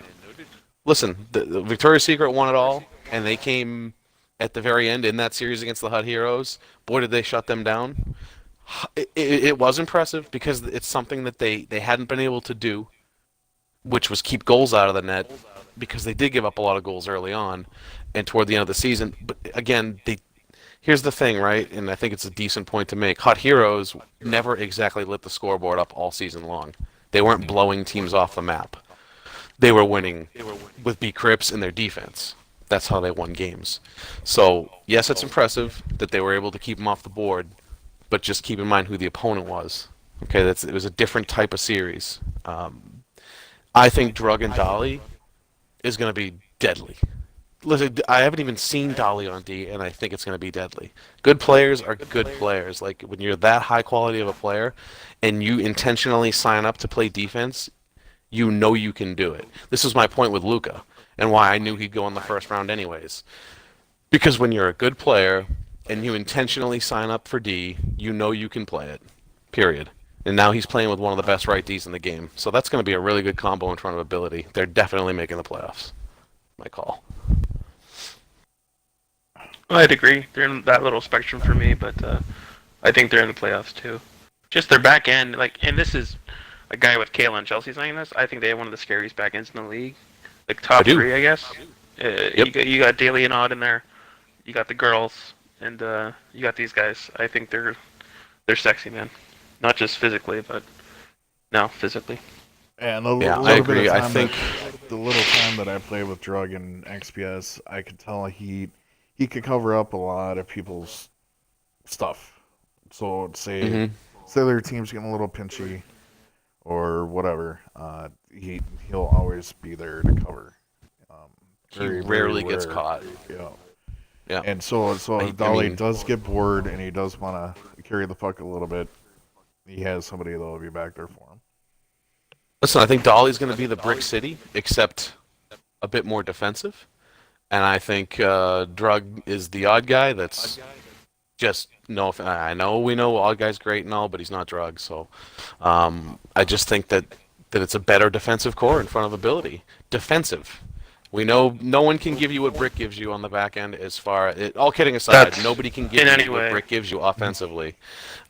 listen, the Victoria's Secret won it all, and they came at the very end in that series against the Hut Heroes. Boy, did they shut them down. It was impressive because it's something that they hadn't been able to do, which was keep goals out of the net, because they did give up a lot of goals early on and toward the end of the season. But again, here's the thing, right? And I think it's a decent point to make. Hut Heroes never exactly lit the scoreboard up all season long. They weren't blowing teams off the map. They were winning with B Crips in their defense. That's how they won games. So, yes, it's impressive that they were able to keep them off the board, but just keep in mind who the opponent was. Okay, it was a different type of series. I think Drug and Dolly is going to be deadly. Listen, I haven't even seen Dolly on D, and I think it's going to be deadly. Good players are good players. Like, when you're that high quality of a player, and you intentionally sign up to play defense, you know you can do it. This is my point with Luka, and why I knew he'd go in the first round anyways. Because when you're a good player, and you intentionally sign up for D, you know you can play it. Period. and now he's playing with one of the best right Ds in the game. So that's going to be a really good combo in front of ability. They're definitely making the playoffs. My call. I'd agree. They're in that little spectrum for me, but I think they're in the playoffs too. Just their back end, and this is a guy with Kale and Chelsea saying this. I think they have one of the scariest back ends in the league, like top three, I guess. Yep. You got Daly and Odd in there. You got the girls, and you got these guys. I think they're sexy, man. Not just physically, but no, physically. And I agree. I think the little time that I played with Drug and XPS, I could tell he could cover up a lot of people's stuff. So say their team's getting a little pinchy or whatever, he'll always be there to cover. He rarely gets caught. Yeah. Yeah. And so if Dolly does get bored and he does want to carry the puck a little bit, he has somebody that will be back there for him. Listen, I think Dolly's going to be the Brick City, except a bit more defensive. And I think Drug is the odd guy that's just no. I know we know odd guy's great and all, but he's not Drug. So I just think that it's a better defensive core in front of ability. Defensive. We know no one can give you what Brick gives you on the back end. All kidding aside, nobody can give you what Brick gives you offensively.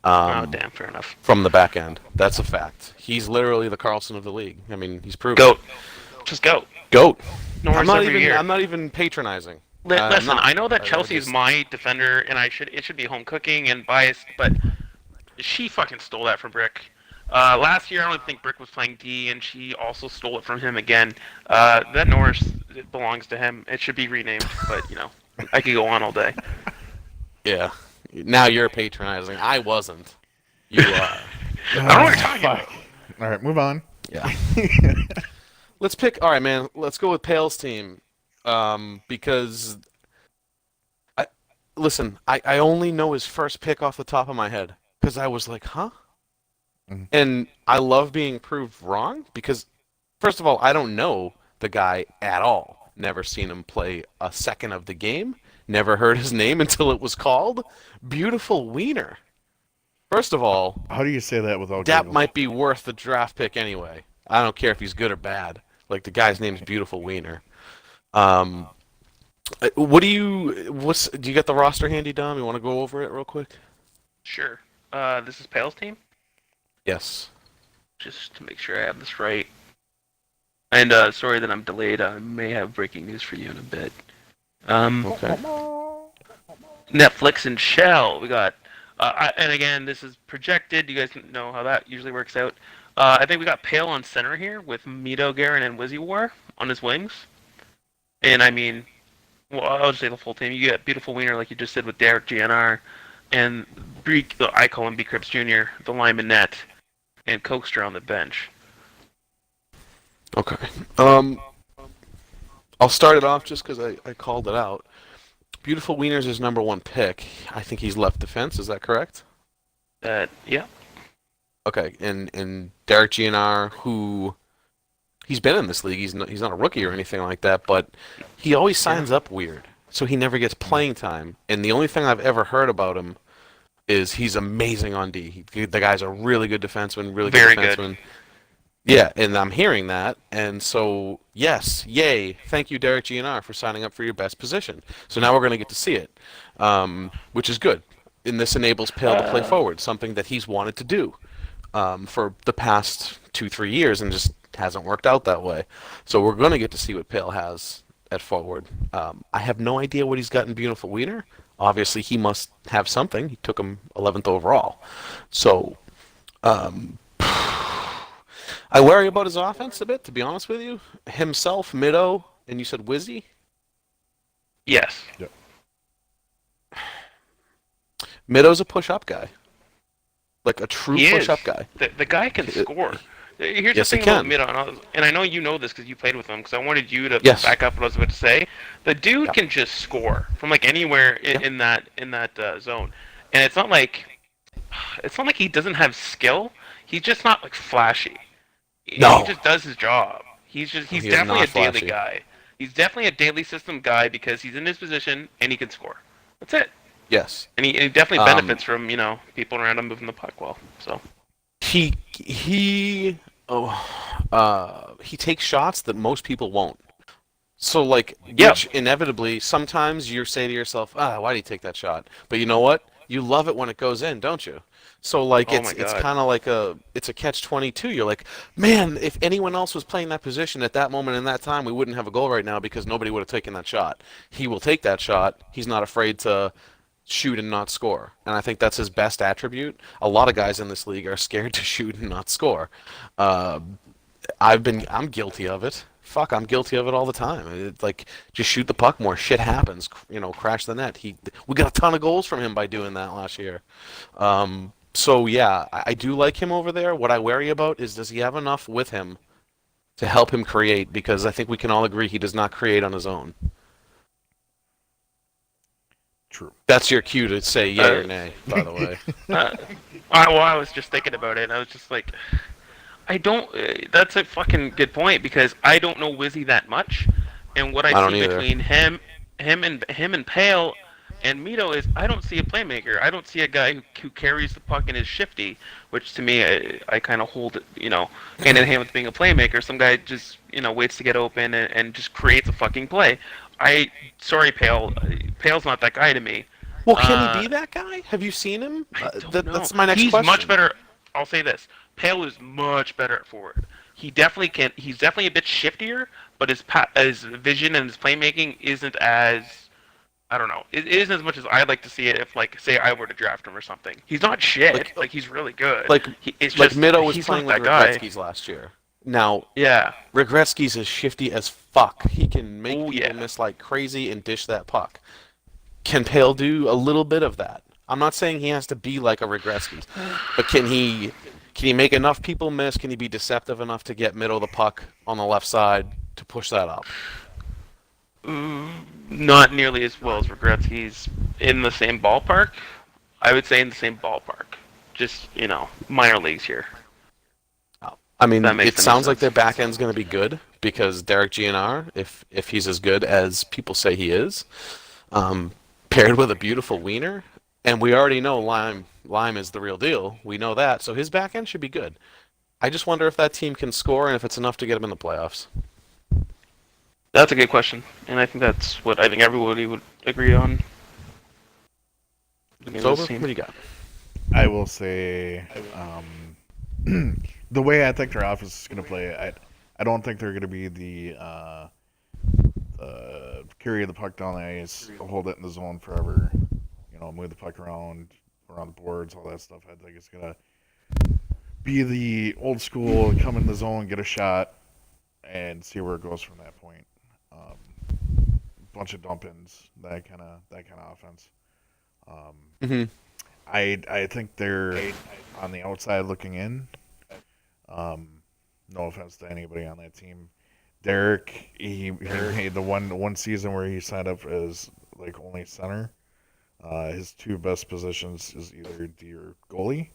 Oh, damn, fair enough. From the back end, that's a fact. He's literally the Carlson of the league. I mean, he's proven. Goat, just goat. Goat. I'm not even patronizing. Listen, I know that Chelsea is my defender, and it should be home cooking and biased, but she fucking stole that from Brick. Last year, I don't think Brick was playing D, and she also stole it from him again. That Norris belongs to him. It should be renamed, but I could go on all day. Yeah. Now you're patronizing. I wasn't. You are. I don't know what you're talking about. All right, move on. Yeah. Let's pick. All right, man. Let's go with Pale's team, because I only know his first pick off the top of my head because I was like, huh? And I love being proved wrong because, first of all, I don't know the guy at all. Never seen him play a second of the game. Never heard his name until it was called. Beautiful Wiener. First of all, how do you say that without that Google? might be worth the draft pick anyway. I don't care if he's good or bad. Like, the guy's name's Beautiful Wiener. Do you get the roster handy, Dom? You want to go over it real quick? Sure. This is Pale's team? Yes. Just to make sure I have this right. And sorry that I'm delayed. I may have breaking news for you in a bit. Okay. Netflix and Shell. We got, and again, this is projected. You guys know how that usually works out. I think we got Pale on center here with Mito, Garen, and Wizzy War on his wings. And I mean, well, I'll just say the full team. You get Beautiful Wiener, like you just said, with Derek GNR, and I call him B. Cripps Jr., the lineman net, and Cokester on the bench. Okay. I'll start it off just because I called it out. Beautiful Wiener's his number one pick. I think he's left defense. Is that correct? Yeah. Okay. And Derek GNR, who he's been in this league. He's not a rookie or anything like that, but he always signs up weird, so he never gets playing time. And the only thing I've ever heard about him is he's amazing on D. The guy's a really good defenseman, Very good defenseman. Good. Yeah, and I'm hearing that, and so, yes, yay, thank you, Derek GNR, for signing up for your best position. So now we're going to get to see it, which is good. And this enables Pale to play forward, something that he's wanted to do for the past 2-3 years and just hasn't worked out that way. So we're going to get to see what Pale has at forward. I have no idea what he's got in Beautiful Wiener. Obviously, he must have something. He took him 11th overall. So, I worry about his offense a bit, to be honest with you. Himself, Mido, and you said Wizzy? Yes. Yep. Mido's a push-up guy. Like a true push-up guy. The guy can score. Here's the thing about Mido, and I know you know this because you played with him, because I wanted you to back up what I was about to say. The dude can just score from like anywhere in that zone, and it's not like he doesn't have skill. He's just not like flashy. No. He just does his job. He's definitely a daily guy. He's definitely a daily system guy because he's in his position and he can score. That's it. Yes. And he definitely benefits from people around him moving the puck well. So. He takes shots that most people won't. So like, Yeah. which inevitably sometimes you say to yourself, why do you take that shot? But you know what? You love it when it goes in, don't you? So like, Oh my it's God. kind of like it's a catch-22. You're like, man, if anyone else was playing that position at that moment in that time, we wouldn't have a goal right now because nobody would have taken that shot. He will take that shot. He's not afraid to shoot and not score. And I think that's his best attribute. A lot of guys in this league are scared to shoot and not score. Uh, I'm guilty of it. Fuck, I'm guilty of it all the time. It's like, just shoot the puck more. Shit happens. Crash the net. We got a ton of goals from him by doing that last year. So yeah, I do like him over there. What I worry about is, does he have enough with him to help him create? Because I think we can all agree he does not create on his own. True. That's your cue to say yay Uh, or nay, by the way. I was just thinking about it, and I was just like, I don't. That's a fucking good point because I don't know Wizzy that much, and what I I don't see either. between him and Pale and Mito is I don't see a playmaker. I don't see a guy who carries the puck and is shifty, which to me I kind of hold it, hand in hand with being a playmaker. Some guy just waits to get open and just creates a fucking play. Sorry, Pale. Pale's not that guy to me. Well, can he Uh, be that guy? Have you seen him? I don't know. That's my next He's much question. better. I'll say this: Pale is much better at forward. He definitely can. He's definitely a bit shiftier, but his vision and his playmaking isn't as I don't know. It isn't as much as I'd like to see it if, like, say I were to draft him or something. He's not shit. Like, Like he's really good. like, It's like just Mito was he's playing not with that guy. Gretzky's last year. Now, Yeah. Gretzky's as shifty as fuck. He can make Oh people yeah. miss like crazy and dish that puck. Can Pale do a little bit of that? I'm not saying he has to be like a Gretzky, but can he make enough people miss? Can he be deceptive enough to get middle of the puck on the left side to push that up? Not nearly as well as Gretzky's in the same ballpark. I would say in the same ballpark. Just minor leagues here. I That mean, makes it any sounds like sense. their back end's going to be good because Derek GNR, if he's as good as people say he is, um, paired with a beautiful wiener, and we already know Lime is the real deal. We know that, so his back end should be good. I just wonder if that team can score and if it's enough to get him in the playoffs. That's a good question, and I think that's what I think everybody would agree on. Sober, what do you got? I will say, the way I think their offense is going to play, I don't think they're going to be the carry the puck down the ice, hold it in the zone forever, move the puck around the boards, all that stuff. I think it's going to be the old school, come in the zone, get a shot, and see where it goes from that point. Bunch of dump ins, that kind of offense. Um, Mm-hmm. I think they're on the outside looking in. Um, no offense to anybody on that team. Derek, he made the one season where he signed up as like only center. His two best positions is either D or goalie.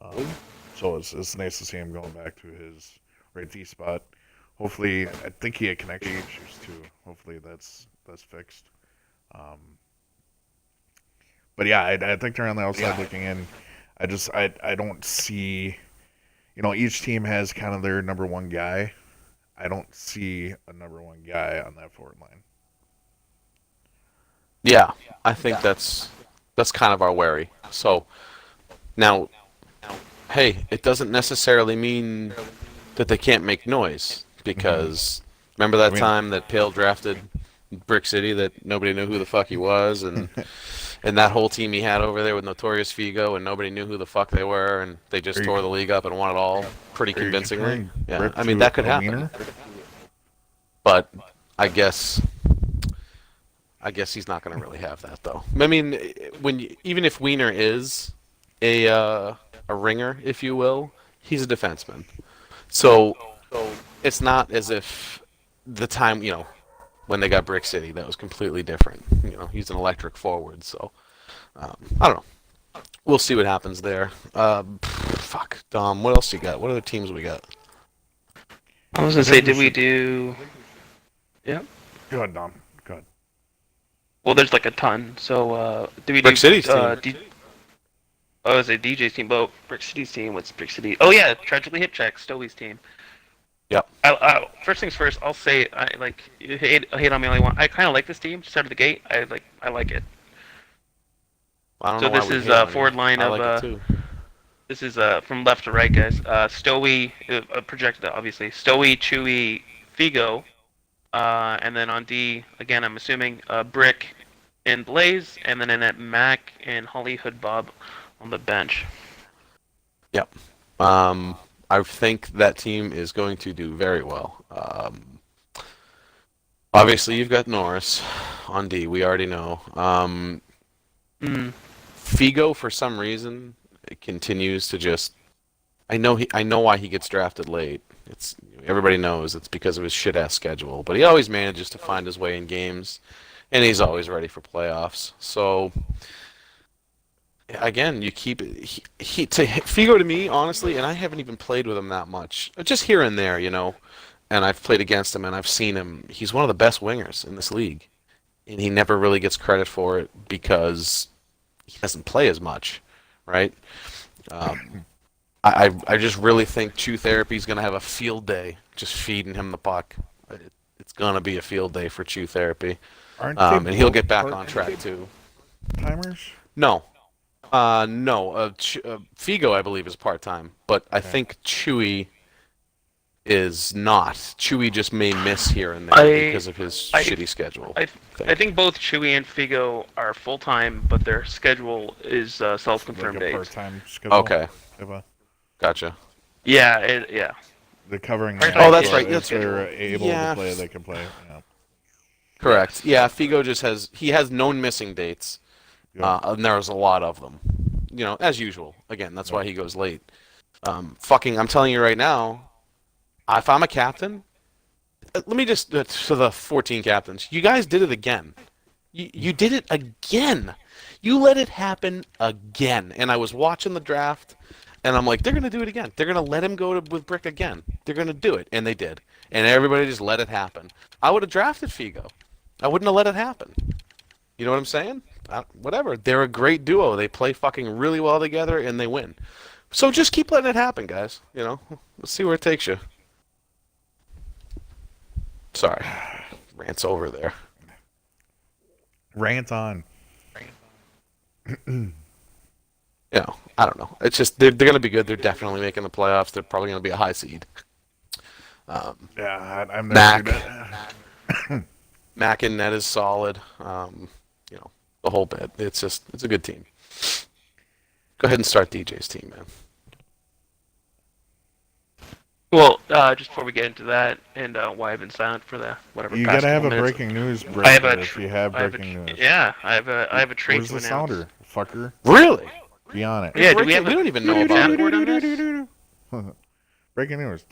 Um, so it's nice to see him going back to his right D spot. Hopefully, I think he had connection issues too. Hopefully that's fixed. Um, but yeah, I think they're on the outside looking in. I don't see, each team has kind of their number one guy. I don't see a number one guy on that forward line. Yeah, I think that's kind of our worry. So now, hey, it doesn't necessarily mean that they can't make noise because remember I that mean, time that Pale drafted Brick City that nobody knew who the fuck he was and that whole team he had over there with Notorious Figo and nobody knew who the fuck they were and they just are you, tore the league up and won it all pretty are you convincingly. comparing Yeah, Brick I mean to that could happen, Wiener? but I guess he's not going to really have that though. I mean, even if Wiener is a ringer, if you will, he's a defenseman. So it's not as if the time, when they got Brick City, that was completely different. He's an electric forward, so I don't know. We'll see what happens there. Fuck, Dom. What else you got? What other teams we got? I was gonna say, did we do? Yeah. Go ahead, Dom. Go ahead. Well, there's like a ton. So, do we Brick do? City's team. Oh, is it DJ's team? Oh, Brick City's team. What's Brick City? Oh yeah, Tragically Hit Check, Stowie's team. Yep. First things first, I'll say I like hate on me all you want. I kind of like this team just out of the gate. I like it. I don't So know why this we is hate on you. forward line I of like it too. this is from left to right, guys. Stowie projected obviously. Stowie, Chewy, Figo, and then on D again. I'm assuming Brick and Blaze, and then in at Mac and Hollywood Bob on the bench. Yep. I think that team is going to do very well. Obviously, you've got Norris on D. We already know. Figo, for some reason, continues to just. I know why he gets drafted late. It's everybody knows it's because of his shit ass schedule, but he always manages to find his way in games, and he's always ready for playoffs. So again, you keep Figo to me, honestly, and I haven't even played with him that much, just here and there, and I've played against him and I've seen him. He's one of the best wingers in this league, and he never really gets credit for it because he doesn't play as much, right? I just really think Chew Therapy is going to have a field day just feeding him the puck. It's going to be a field day for Chew Therapy, Aren't and he'll both get back on track too. Timers? No, no. Figo, I believe, is part-time, but I think Chewy is not. Chewy just may miss here and there because of his shitty schedule. I think both Chewy and Figo are full time, but their schedule is self-confirmed Like a dates. part-time schedule. Okay, gotcha. Yeah. They're covering. Oh, that's right. If they're able to play, they can play. Yeah. Correct. Yeah, Figo just has known missing dates, and there's a lot of them. As usual. Again, that's why he goes late. I'm telling you right now, if I'm a captain, let me just to the 14 captains. You guys did it again. You did it again. You let it happen again. And I was watching the draft, and I'm like, they're gonna do it again. They're gonna let him go with Brick again. They're gonna do it, and they did. And everybody just let it happen. I would have drafted Figo. I wouldn't have let it happen. You know what I'm saying? Whatever. They're a great duo. They play fucking really well together, and they win. So just keep letting it happen, guys. Let's see where it takes you. Sorry. Rant's over there. Rant on. I don't know. It's just, they're going to be good. They're definitely making the playoffs. They're probably going to be a high seed. I'm Mac. Mac and net is solid. The whole bit. It's a good team. Go ahead and start DJ's team, man. Well, just before we get into that, and why I've been silent for the whatever. You past gotta have a minutes, breaking news break. I have If you have breaking news. Yeah, I have a trade Where's to the announce. sounder, fucker? Really? Be on it. Yeah, do we have? We don't even know about it. Soundboard on this? Breaking news.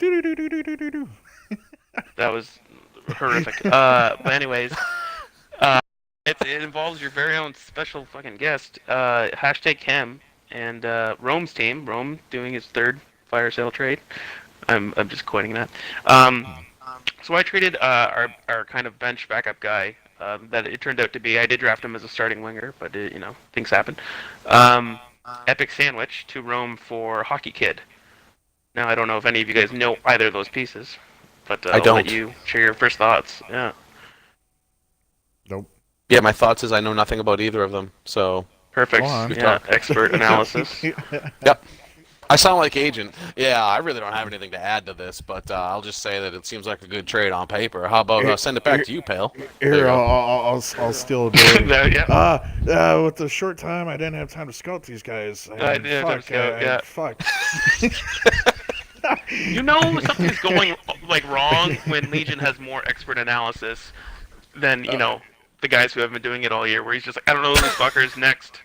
That was horrific. But anyways, it involves your very own special fucking guest, hashtag Chem, and Rome's team. Rome doing his third fire sale trade. I'm just quoting that. So I traded our kind of bench backup guy that it turned out to be. I did draft him as a starting winger, but things happen. Epic Sandwich to Rome for Hockey Kid. Now I don't know if any of you guys know either of those pieces, but I don't. I'll let you share your first thoughts. Yeah. Nope. Yeah, my thoughts is I know nothing about either of them, so... Perfect. Go on. Yeah, expert analysis. Yep. I sound like agent. Yeah, I really don't have anything to add to this, but I'll just say that it seems like a good trade on paper. How about send it back to you, pal? Here, I'll steal a bit. Yeah. With the short time, I didn't have time to scout these guys. I didn't have time to scout, yeah. Fuck. Something's going wrong when Legion has more expert analysis than the guys who have been doing it all year. Where he's just like, I don't know who this fucker is next.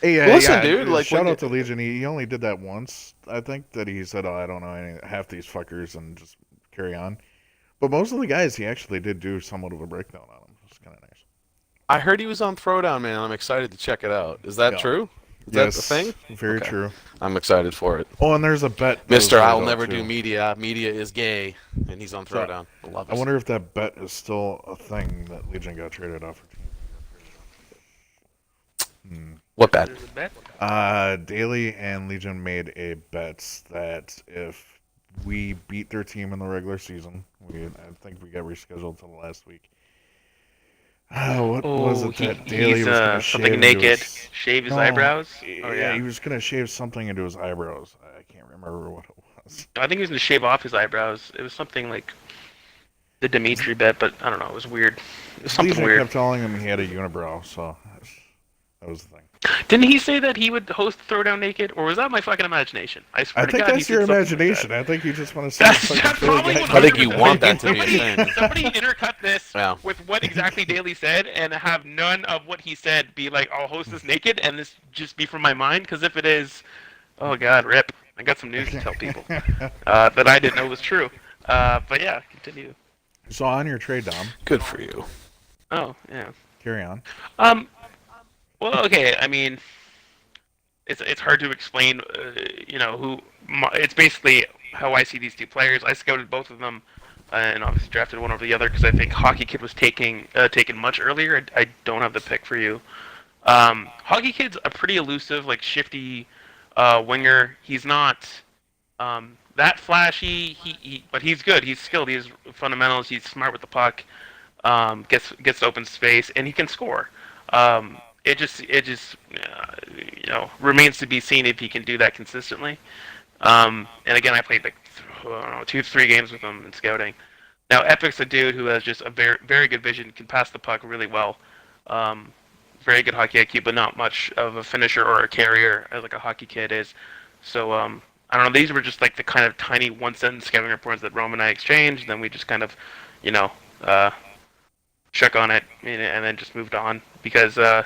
Hey, listen, dude. Shout out to Legion. He only did that once. I think that he said, "Oh, I don't know half these fuckers," and just carry on. But most of the guys, he actually did do somewhat of a breakdown on them. It's kind of nice. I heard he was on Throwdown, man. I'm excited to check it out. Is that true? Is that the thing? Very true. I'm excited for it. Oh, and there's a bet. Mister, I'll never do media. Media is gay, and he's on Throwdown. I love it. I wonder if that bet is still a thing that Legion got traded off. What bet? There's a bet. Daly and Legion made a bet that if we beat their team in the regular season, I think we got rescheduled till last week. What was Oh, it that Daly he's was gonna something shave into naked, his? shave his No, eyebrows. Oh yeah, yeah. he was gonna shave something into his eyebrows. I can't remember what it was. I think he was gonna shave off his eyebrows. It was something like the Dimitri bet, but I don't know. It was weird. It was something Legion weird. kept telling him he had a unibrow, so that was the thing. Didn't he say that he would host Throwdown naked, or was that my fucking imagination? I swear I to think God, he that's said your something like imagination. that. I think you just want to see the That's, fucking that's Philly probably guy. 100%. I think you want that to be a somebody, thing. somebody intercut this Yeah. with what exactly Daly said, and have none of what he said be like, "I'll host this naked," and this just be from my mind. Because if it is, oh God, rip! I got some news to tell people that I didn't know was true. But yeah, continue. So on your trade, Dom, Good for you. Oh yeah. carry on. Um. Well, okay. I mean, it's hard to explain. Who it's basically how I see these two players. I scouted both of them, and obviously drafted one over the other because I think Hockey Kid was taken much earlier. I don't have the pick for you. Hockey Kid's a pretty elusive, like shifty winger. He's not that flashy. But he's good. He's skilled. He has fundamentals. He's smart with the puck. Gets to open space, and he can score. It just remains to be seen if he can do that consistently. And again, I played like I don't know, 2-3 games with him in scouting. Now Epic's a dude who has just a very very good vision, can pass the puck really well. Um, Very good hockey IQ, but not much of a finisher or a carrier as like a Hockey Kid is. So I don't know. These were just like the kind of tiny one sentence scouting reports that Rome and I exchanged. And then we just kind of, you know, uh, shook on it and then just moved on because I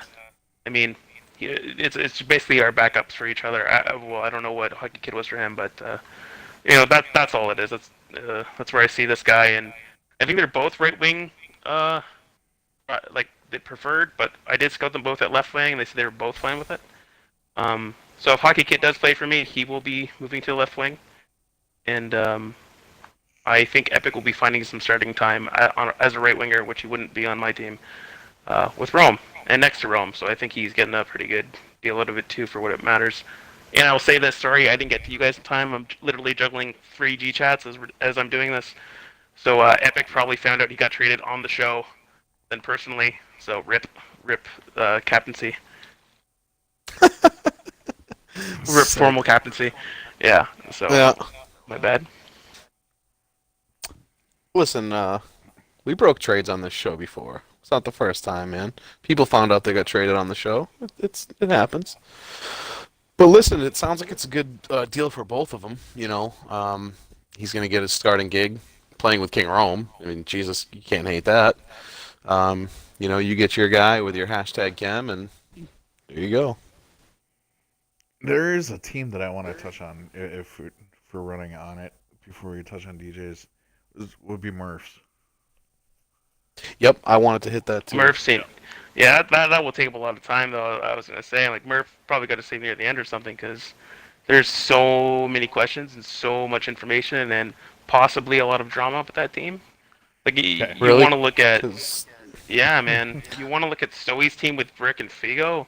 mean, it's basically our backups for each other. I don't know what Hockey Kid was for him, but that's all it is. That's where I see this guy, and I think they're both right wing, like they preferred. But I did scout them both at left wing, and they said they were both fine with it. So if Hockey Kid does play for me, he will be moving to left wing, and I think Epic will be finding some starting time as a right winger, which he wouldn't be on my team with Rome and next to Rome. So I think he's getting a pretty good deal out of it too for what it matters. And I will say this, sorry, I didn't get to you guys in time. I'm literally juggling 3G chats as I'm doing this. So Epic probably found out he got traded on the show, then personally. So rip captaincy, rip formal captaincy. Yeah. So Yeah. my bad. Listen, we broke trades on this show before. It's not the first time, man. People found out they got traded on the show. It happens. But listen, it sounds like it's a good deal for both of them. He's going to get his starting gig playing with King Rome. I mean, Jesus, you can't hate that. You get your guy with your hashtag Chem, and there you go. There is a team that I want to touch on if we're running on it before we touch on DJs. Would be Murphs. Yep, I wanted to hit that too. Murph seemed, yeah, that will take up a lot of time though. I was gonna say like Murph probably got to save near the end or something because there's so many questions and so much information and possibly a lot of drama with that team. Like you Really? want to look at, 'Cause- yeah, man, you want to look at Stoey's team with Brick and Figo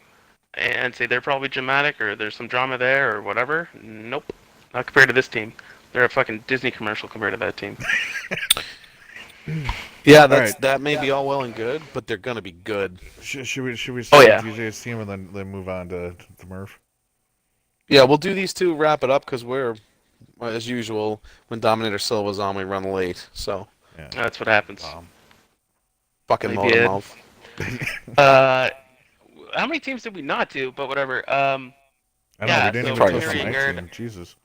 and say they're probably dramatic or there's some drama there or whatever. Nope, not compared to this team. They're a fucking Disney commercial compared to that team. Yeah, right. that may be all well and good, but they're gonna be good. Should we Oh, start yeah. with DJ's team and then move on to Murph? Yeah, we'll do these two, wrap it up, because we're, as usual, when Dominator Silva's on, we run late. So, Yeah. That's what happens. fucking Maybe motor it- mouth. How many teams did we not do? But whatever. I know Yeah, we didn't so even probably touch on Mary my Gerd- team. Jesus.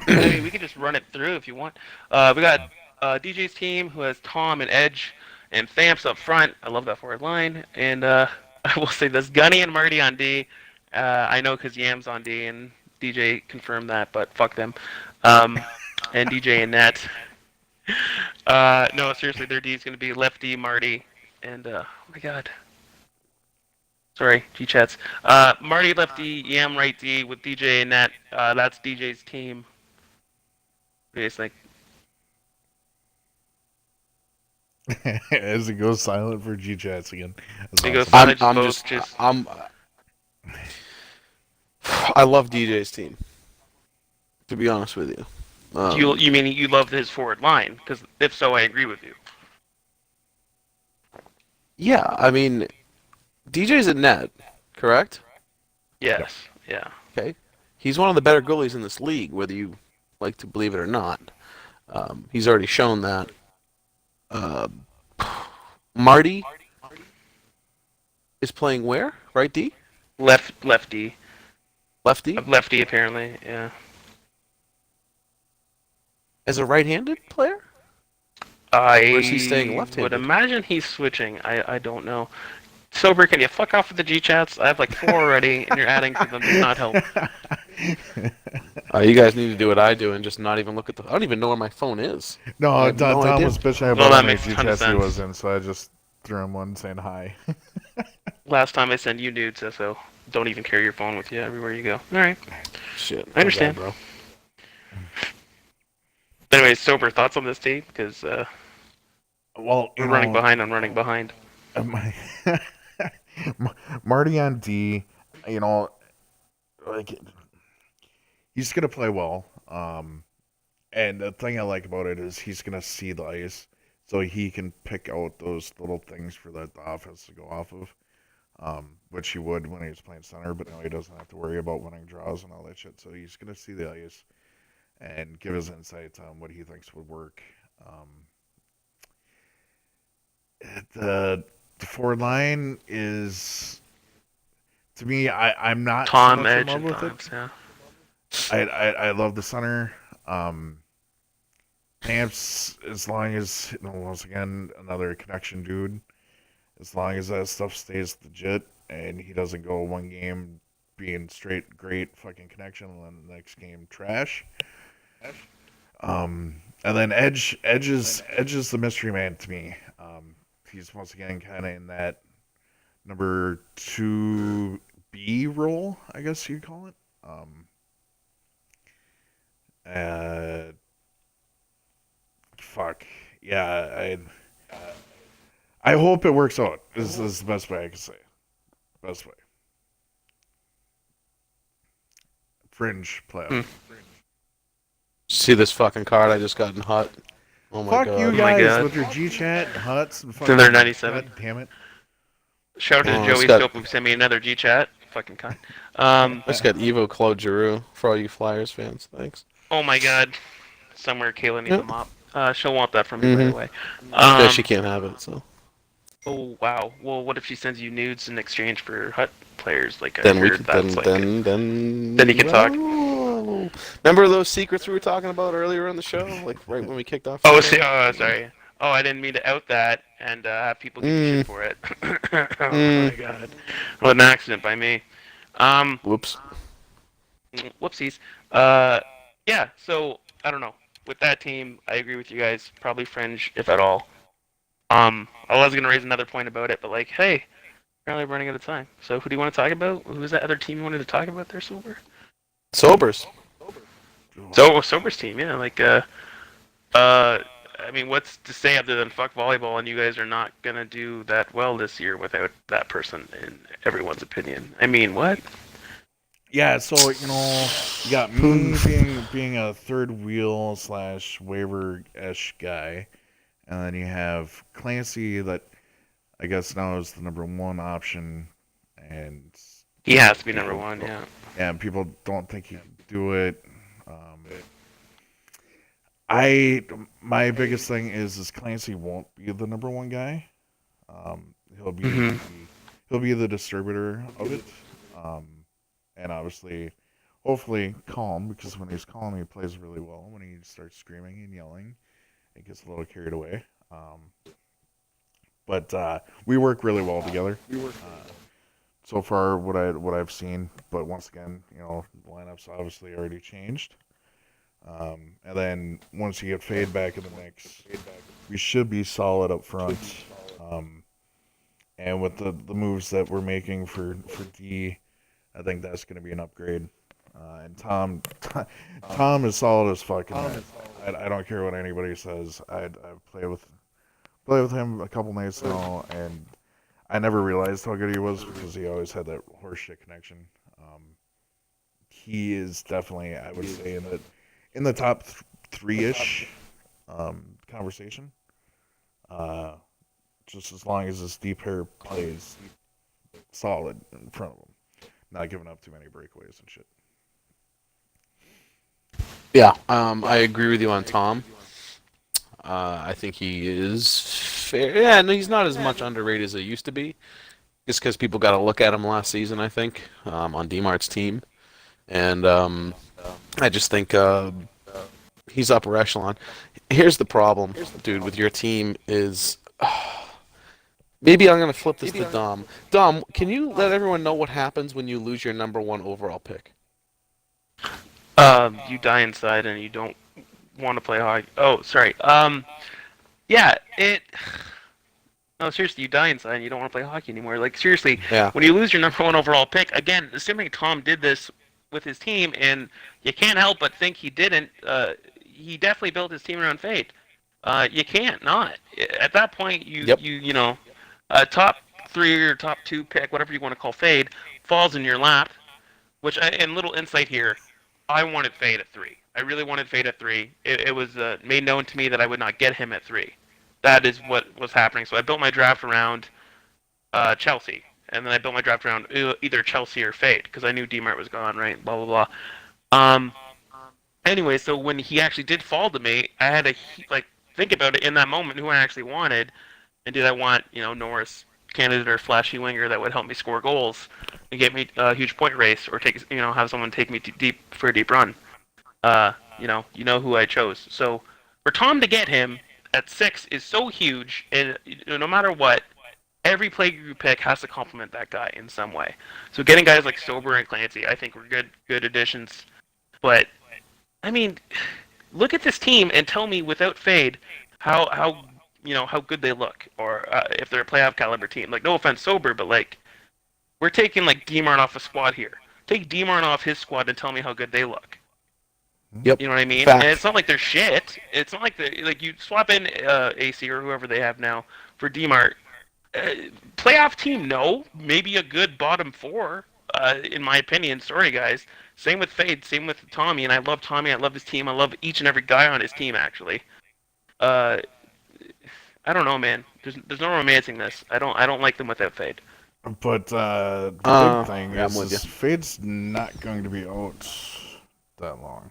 I mean, we can just run it through if you want. We got DJ's team who has Tom and Edge and Thamps up front. I love that forward line. And I will say this: Gunny and Marty on D. I know because Yam's on D and DJ confirmed that, but fuck them. And DJ and Net. No, seriously, their D is going to be Lefty, Marty, and oh my god. Sorry, G-chats. Marty Lefty, Yam right D with DJ and Net. That's DJ's team. What do you guys think? As it goes silent for G chats again. That's It goes awesome. silent. Just vote, just- I love DJ's team, to be honest with you. You mean you love his forward line? Because if so, I agree with you. Yeah, I mean, DJ's a net, correct? Yep. Yes. Yeah. Okay. He's one of the better goalies in this league, whether you like to believe it or not. He's already shown that. Uh, Marty is playing where? Right D? Lefty. Lefty? Lefty apparently. Yeah. As a right-handed player? I Or is he staying would left-handed? imagine he's switching. I don't know. Sober, can you fuck off with the G chats? I have like 4 already, and you're adding to them. Does not help. You guys need to do what I do and just not even look at the. I don't even know where my phone is. I No, have no Tom idea. was bitching Well, about that how many makes a ton of G-chats he sense. was in, so I just threw him one saying hi. Last time I send you nudes, so don't even carry your phone with you everywhere you go. All right. Shit. I understand. My bad, Anyway, Sober, thoughts on this team? Because Well, we're running behind on running behind. my, Marty on D, like he's gonna play well. And the thing I like about it is he's gonna see the ice, so he can pick out those little things for the offense to go off of. Which he would when he was playing center, but now he doesn't have to worry about winning draws and all that shit. So he's gonna see the ice and give his insights on what he thinks would work. The forward line is, to me, I'm not Tom so much in Edge love and with Times, it. yeah. I love the center. Amps, as long as, once again, another connection dude, as long as that stuff stays legit and he doesn't go one game being straight great fucking connection and then the next game trash. And then Edge is the mystery man to me. He's once again kind of in that number 2B role, I guess you'd call it. Uh, fuck. Yeah, I hope it works out. This is the best way I can say it. Best way. Fringe playoff. See this fucking card I just got in hot. Oh my Fuck god. you my guys God. with your G chat, huts, and It's fucking. in their 97. God damn it. Shout out Oh, to it's Joey got- Scope who sent me another G chat. Fucking cunt. I just got Evo Claude Giroux for all you Flyers fans. Thanks. Oh my God. Somewhere Kayla needs a Yep. mop. She'll want that from me, by the way. Yeah, she can't have it, so. Oh wow. Well, what if she sends you nudes in exchange for hut players? Like I Then we heard can, that's like. then you can talk. Remember those secrets we were talking about earlier on the show, like right when we kicked off? Oh, the show? sorry. Oh, I didn't mean to out that and have people give me shit for it. Oh my God. What an accident by me. Whoops. Whoopsies. Yeah. So I don't know. With that team, I agree with you guys. Probably fringe, if at all. I was gonna raise another point about it, but like, hey, apparently we're running out of time. So who do you want to talk about? Who's that other team you wanted to talk about there, Sober? Sobers. So Sober's team, yeah. Like, I mean, what's to say other than fuck volleyball, and you guys are not gonna do that well this year without that person, in everyone's opinion. I mean, what? Yeah, so you got me being a third wheel slash waiver ish guy, and then you have Clancy that I guess now is the number one option, and He has to be number one, yeah. and people don't think he can do it. My biggest thing is Clancy won't be the number one guy. He'll be he'll be the distributor of it, and obviously, hopefully calm, because when he's calm he plays really well. When he starts screaming and yelling, it gets a little carried away. But we work really well together. So far, what I've seen, but once again, the lineups obviously already changed. And then once you get Fade back in the mix, we should be solid up front. And with the moves that we're making for D, I think that's going to be an upgrade. And Tom is solid as fuck. I don't care what anybody says. I play with him a couple nights now, and I never realized how good he was because he always had that horseshit connection. he is definitely, I would say, in the top three-ish conversation. Uh, just as long as his deep hair plays solid in front of him, not giving up too many breakaways and shit. Yeah, I agree with you on Tom. I think he is fair. Yeah, no, he's not as much underrated as he used to be. Just because people got to look at him last season, I think, on D-Mart's team. And I just think he's upper echelon. Here's the problem, dude, with your team is maybe I'm gonna flip this to Dom. Dom, can you let everyone know what happens when you lose your number one overall pick? You die inside and you don't want to play hockey. Oh, sorry. Yeah, it. No, seriously, you die inside and you don't want to play hockey anymore. Like, seriously, Yeah. when you lose your number one overall pick, again, assuming Tom did this with his team, and you can't help but think he didn't, he definitely built his team around Fate. You can't not. At that point, Yep. you know, top three or top two pick, whatever you want to call Fade, falls in your lap. And little insight here, I wanted Fade at 3. I really wanted Fade at 3. It was made known to me that I would not get him at 3. That is what was happening. So I built my draft around Chelsea, and then I built my draft around either Chelsea or Fade because I knew Dmart was gone, right? Blah blah blah. Anyway, so when he actually did fall to me, I had to think about it in that moment who I actually wanted, and did I want Norris candidate or flashy winger that would help me score goals and get me a huge point race, or have someone take me deep for a deep run. Who I chose. So for Tom to get him at 6 is so huge, and no matter what, every play group pick has to complement that guy in some way. So getting guys like Esober and Clancy, I think were good additions. But I mean, look at this team and tell me without Fade how good they look, or if they're a playoff caliber team. Like, no offense, Sober, but like we're taking like Demart off a squad here. Take Demart off his squad and tell me how good they look. Yep. You know what I mean? Fact. And it's not like they're shit. It's not like you swap in AC or whoever they have now for Demart. Playoff team, no. Maybe a good bottom 4, in my opinion. Sorry, guys. Same with Fade. Same with Tommy. And I love Tommy. I love his team. I love each and every guy on his team, actually. I don't know, man. There's no romancing this. I don't like them without Fade. But the big thing yeah, I'm with is you. Fade's not going to be out that long.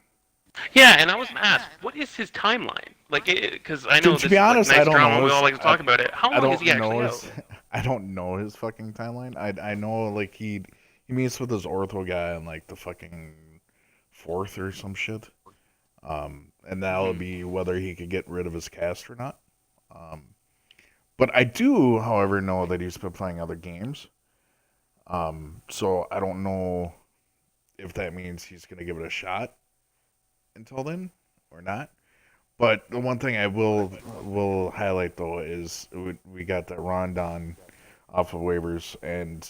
Yeah, and I was asked, what is his timeline? Like, because I know Dude, to this be is honest, like I nice don't drama. know. We all like to talk about it. How I long is don't he actually know out? his. I don't know his fucking timeline. I know like he meets with his ortho guy on like the fucking 4th or some shit. And that'll be whether he could get rid of his cast or not. But I do, however, know that he's been playing other games. So I don't know if that means he's gonna give it a shot until then or not. But the one thing I will highlight though is we got that Rondon off of waivers, and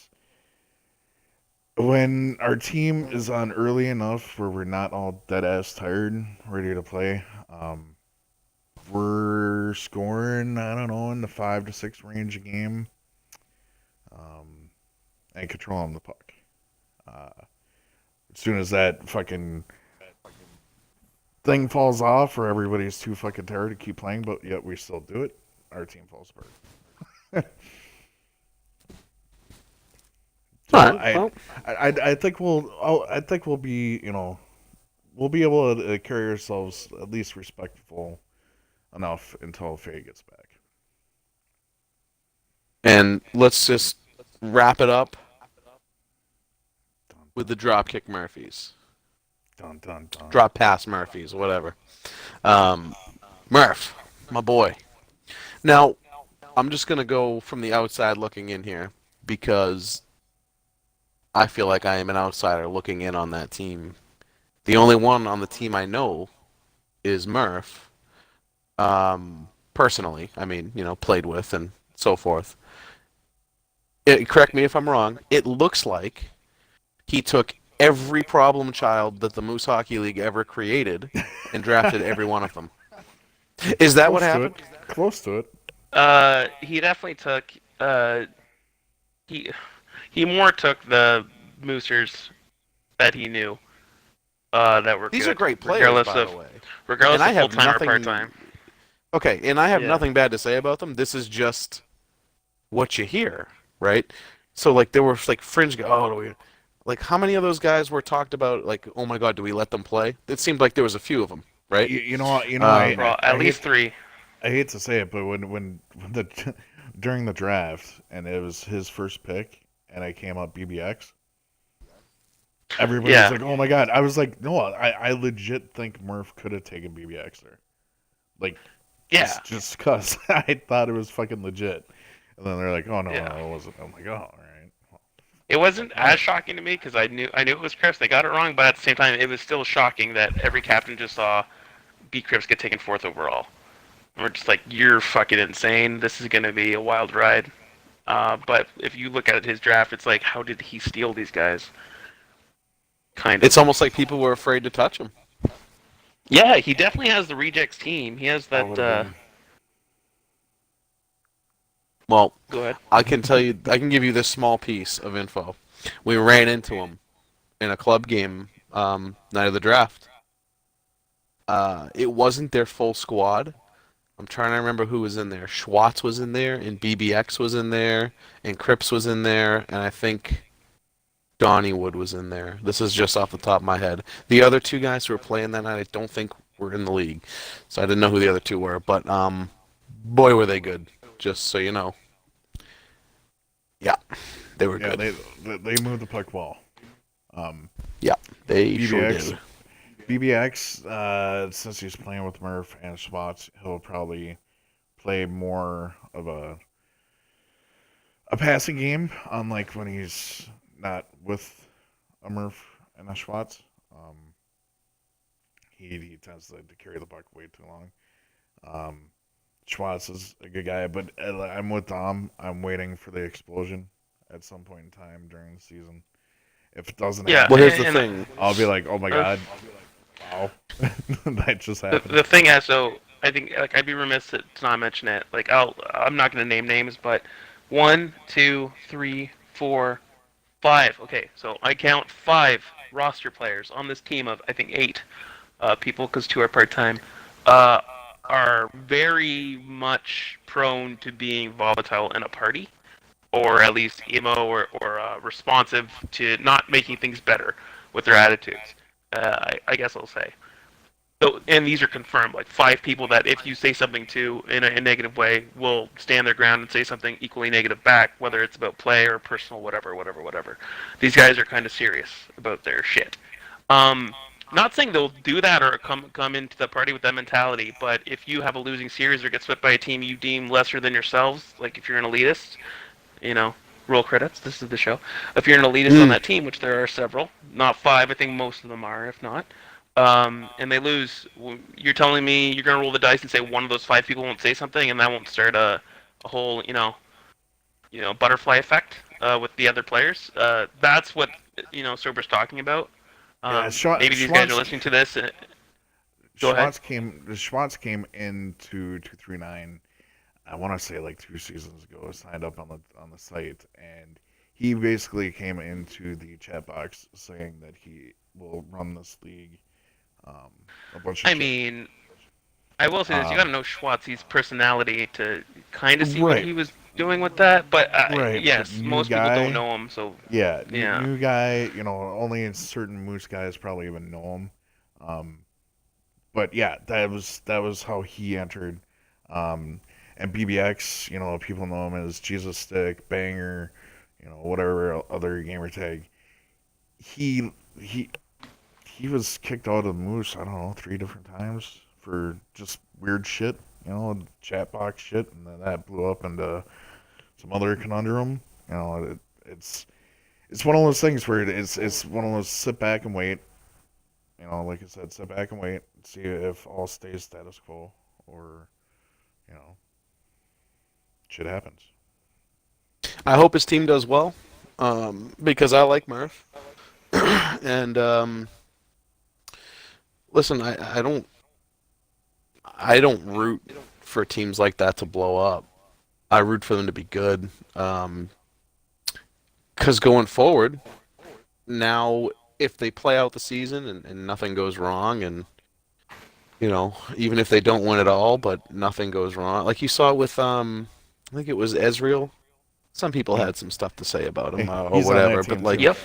when our team is on early enough where we're not all dead ass tired, ready to play, we're scoring, I don't know, in the 5 to 6 range a game, and controlling the puck. As soon as that fucking thing falls off, or everybody's too fucking tired to keep playing, but yet we still do it, our team falls apart. So All right. Well, I think we'll be we'll be able to carry ourselves at least respectful enough until Faye gets back. and let's just wrap it up with the dropkick Murphys. Dun dun dun. Drop pass Murphys, whatever. Murph, my boy. Now, I'm just going to go from the outside looking in here because I feel like I am an outsider looking in on that team. The only one on the team I know is Murph. Personally, I mean, played with and so forth. Correct me if I'm wrong. It looks like he took every problem child that the Moose Hockey League ever created and drafted every one of them. Is that what happened? Close to it. He definitely took. He more took the Moosers that he knew. that were These are good, great players, by the way. And regardless I of full have time or part time. nothing. Okay, and I have Yeah. nothing bad to say about them. This is just what you hear, right? So like there were like fringe. Oh, do we, like how many of those guys were talked about? Like, oh my God, do we let them play? It seemed like there was a few of them, right? Well, at I least hate three. I hate to say it, but when the during the draft and it was his first pick, and I came up BBX, everybody was Yeah. like, "Oh my god!" I was like, "No, I legit think Murph could have taken BBX there, like Yeah. just cause I thought it was fucking legit." And then they're like, "Oh no, Yeah. no, it wasn't." I'm like, "Oh, all right." It wasn't All as right. shocking to me because I knew it was Cripps. They got it wrong, but at the same time, it was still shocking that every captain just saw B Cripps get taken fourth overall. And we're just like, you're fucking insane. This is gonna be a wild ride. But if you look at his draft, it's like, how did he steal these guys? Kind It's of. almost like people were afraid to touch him. Yeah, he definitely has the rejects team. He has That that. would have been. Well, Go ahead. I can tell you, I can give you this small piece of info. We ran into him in a club game night of the draft. It wasn't their full squad. I'm trying to remember who was in there. Schwartz was in there, and BBX was in there, and Cripps was in there, and I think Donnie Wood was in there. This is just off the top of my head. The other two guys who were playing that night, I don't think were in the league, so I didn't know who the other two were. But boy, were they good! Just so you know. Yeah, they were Yeah, good. they moved the puck well. Um, Yeah, they sure BBX did. BBX, since he's playing with Murph and Schwartz, he'll probably play more of a passing game, unlike when he's not with a Murph and a Schwartz. He tends to carry the puck way too long. Um, Schwartz is a good guy, but I'm with Dom. I'm waiting for the explosion at some point in time during the season. If it doesn't Yeah, Well, happen, here's the thing. I'll be like, "Oh my uh, god, wow, that just happened." the thing is, so I think like I'd be remiss to not mention it. Like I'm not gonna name names, but one, two, three, four, five. Okay, so I count five roster players on this team of I think eight people because two are part time. Uh, are very much prone to being volatile in a party, or at least emo or responsive to not making things better with their attitudes. I guess I'll say. So, and these are confirmed, like five people that if you say something to in a negative way, will stand their ground and say something equally negative back, whether it's about play or personal, whatever, whatever, whatever. These guys are kind of serious about their shit. Um, Not saying they'll do that or come into the party with that mentality, but if you have a losing series or get swept by a team you deem lesser than yourselves, like if you're an elitist, you know, roll credits. This is the show. If you're an elitist on Mm. that team, which there are several, not five, I think most of them are, if not, and they lose, you're telling me you're gonna roll the dice and say one of those five people won't say something, and that won't start a whole, butterfly effect with the other players. That's what Sober's talking about. Yeah, Maybe these guys are listening to this. Go ahead. Schwartz came into 239. I want to say like 2 seasons ago. Signed up on the site, and he basically came into the chat box saying that he will run this league. Um, a bunch of I shit. mean, I will say this: you got to Um, know Schwartz's personality to kind of see what right, he was doing with that. But right. But yes, new most people don't guy, know him, so yeah, yeah. new guy. Only certain Moose guys probably even know him. Um, but yeah, that was how he entered. Um, and BBX, people know him as Jesus Stick, Banger, whatever other gamer tag. He he he was kicked out of Moose. I don't know, 3 different times for just weird shit. Chat box shit, and then that blew up into some other conundrum. It's one of those things where it's one of those sit back and wait. Like I said, sit back and wait, see if all stays status quo, or you know, shit happens. I hope his team does well, because I like Murph. And listen, I don't root for teams like that to blow up. I root for them to be good. Because going forward, now if they play out the season and nothing goes wrong, and even if they don't win at all, but nothing goes wrong, like you saw with I think it was Ezreal. Some people Yeah. had some stuff to say about him Hey, or he's on that whatever, but team like too. Yep.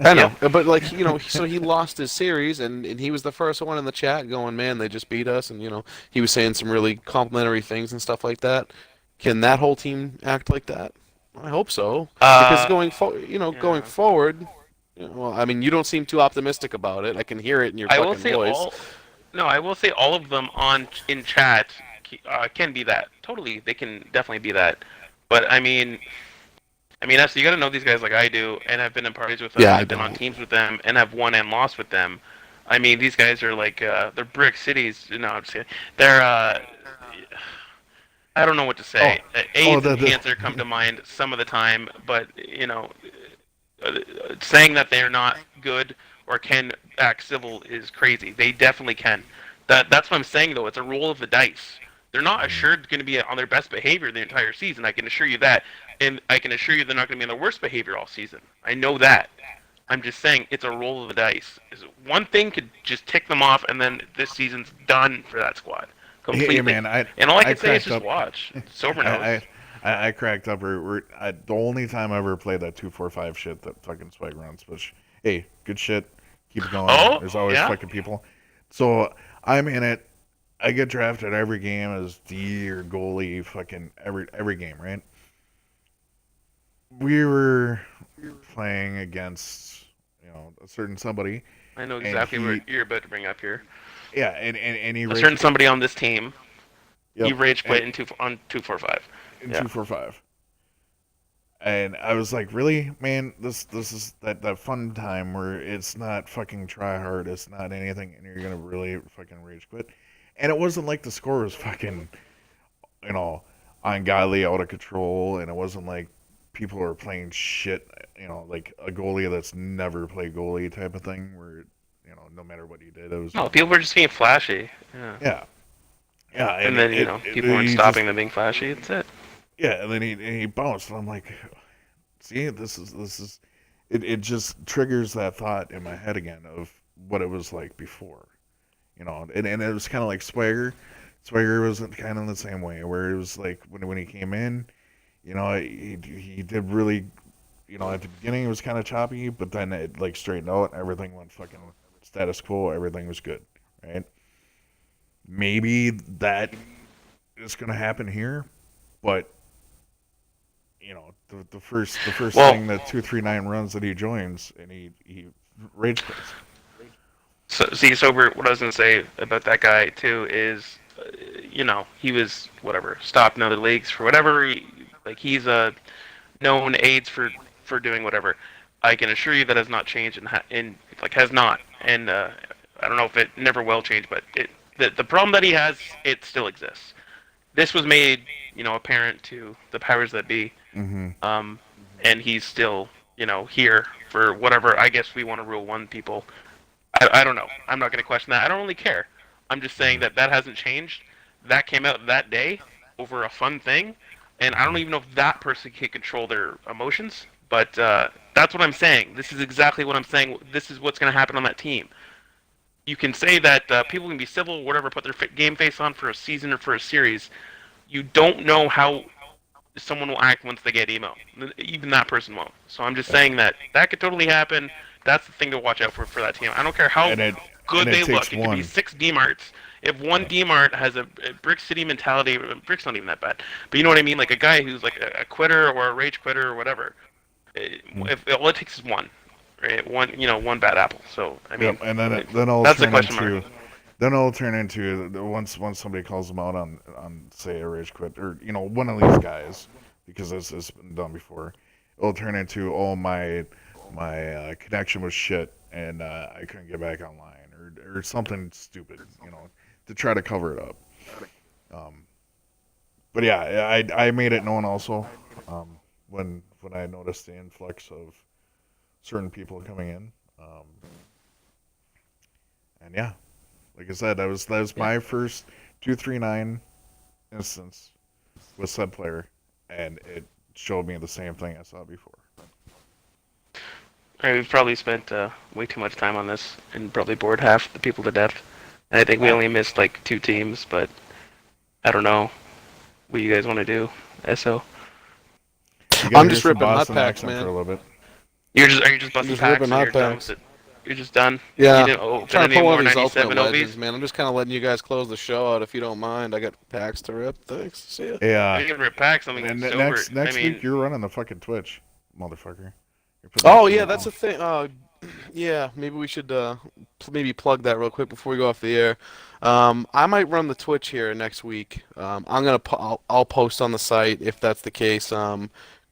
I Yep. know, but like so he lost his series, and he was the first one in the chat going, "Man, they just beat us," and he was saying some really complimentary things and stuff like that. Can that whole team act like that? I hope so, because Uh, going yeah. forward, well, I mean, you don't seem too optimistic about it. I can hear it in your I will fucking say voice. all. No, I will say all of them in chat can be that. Totally, they can definitely be that. But actually, you got to know these guys like I do, and I've been in parties with them, Yeah, and I I've been on don't. teams with them, and I've won and lost with them. These guys are like they're brick cities. No, I'm just kidding. They're I don't know what to Oh, say. oh, AIDS and cancer come to mind some of the time, but uh, saying that they're not good or can act civil is crazy. They definitely can. That's what I'm saying though. It's a roll of the dice. They're not mhm. assured going to be on their best behavior the entire season. I can assure you that, and I can assure you they're not going to be on their worst behavior all season. I know that. I'm just saying it's a roll of the dice. One thing could just tick them off, and then this season's done for that squad Hey, completely. man, I And all I I can say is cracked just up. watch. Sober knows. I I cracked up. The only time I ever played that 245 shit that fucking Spike runs. Which, hey, good shit. Keep it going. Oh, There's always yeah. fucking people. So I'm in it. I get drafted every game as D or goalie. Fucking every game, right? We were playing against a certain somebody, I know and exactly what he you're about to bring up here. yeah, and he A rage certain quit. somebody on this team, he Yep, rage and quit on 245. in Yeah. 245. And I was like, really, man, this is that fun time where it's not fucking try hard, it's not anything, and you're gonna really fucking rage quit. And it wasn't like the score was fucking, you know, ungodly, out of control, and it wasn't like people were playing shit, like a goalie that's never played goalie type of thing, where no matter what he did, it was No, just people were just being flashy. Yeah. yeah, yeah, and And then people weren't he just stopping them being flashy. That's it. yeah, and then he bounced, and I'm like, see, this is it just triggers that thought in my head again of what it was like before, and it was kind of like Swagger. Swagger was kind of the same way, where it was like when he came in, he did really, at the beginning it was kind of choppy, but then it like straightened out, everything went fucking status quo, everything was good, right? Maybe that is gonna happen here, but the first Well, thing that 239 runs that he joins, and he rage quits. so, see, sober. What I was gonna say about that guy too is, he was whatever stopped in other leagues for whatever. Like he's a known AIDS for doing whatever. I can assure you that has not changed and like has not. And I don't know if it never will change, but the problem that he has, it still exists. This was made, apparent to the powers that be, Mm-hmm. um, and he's still, here for whatever. I guess we want to rule one people. I don't know. I'm not going to question that. I don't really care. I'm just saying Mm-hmm. that hasn't changed. That came out that day over a fun thing, and I don't even know if that person can control their emotions. But that's what I'm saying. This is exactly what I'm saying. This is what's going to happen on that team. You can say that people can be civil, or whatever, put their game face on for a season or for a series. You don't know how someone will act once they get emo. Even that person won't. So I'm just Yeah. saying that could totally happen. That's the thing to watch out for that team. I don't care how and it and good it they takes look. It could be one. 6 D-Marts. If one Yeah. D-Mart has a Brick City mentality, Brick's not even that bad. But you know what I mean? Like a guy who's like a quitter or a rage quitter or whatever. Mm-hmm. If all it takes is one, right? One bad apple. So Yep. And then it'll that's the turn question mark. into once somebody calls them out on say a rage quit, or one of these guys, because this has been done before. It'll turn into, oh, my connection was shit, and I couldn't get back online, or something stupid, to try to cover it up. Um, but yeah, I made it known also, when I noticed the influx of certain people coming in. And yeah, like I said, that was Yeah. my first 239 instance with said player, and it showed me the same thing I saw before. We've probably spent way too much time on this and probably bored half the people to death. And I think we only missed like 2 teams, but I don't know what you guys want to do. So You gotta I'm hear just some ripping hot Boston packs, accent for man. a little bit. are you just I'm busting just packs ripping and hot you're done packs. with it? You're just done. Yeah, You didn't I'm open trying to any pull one more of these ultimate 97 legends, OVs. man. I'm just kind of letting you guys close the show out if you don't mind. I got packs to rip. Thanks. See ya. Yeah. You can rip packs. I mean, And sober. next week you're running the fucking Twitch, motherfucker. You're putting that Oh shit yeah, up that's on- the thing. Yeah, maybe we should maybe plug that real quick before we go off the air. I might run the Twitch here next week. I'm gonna I'll post on the site if that's the case.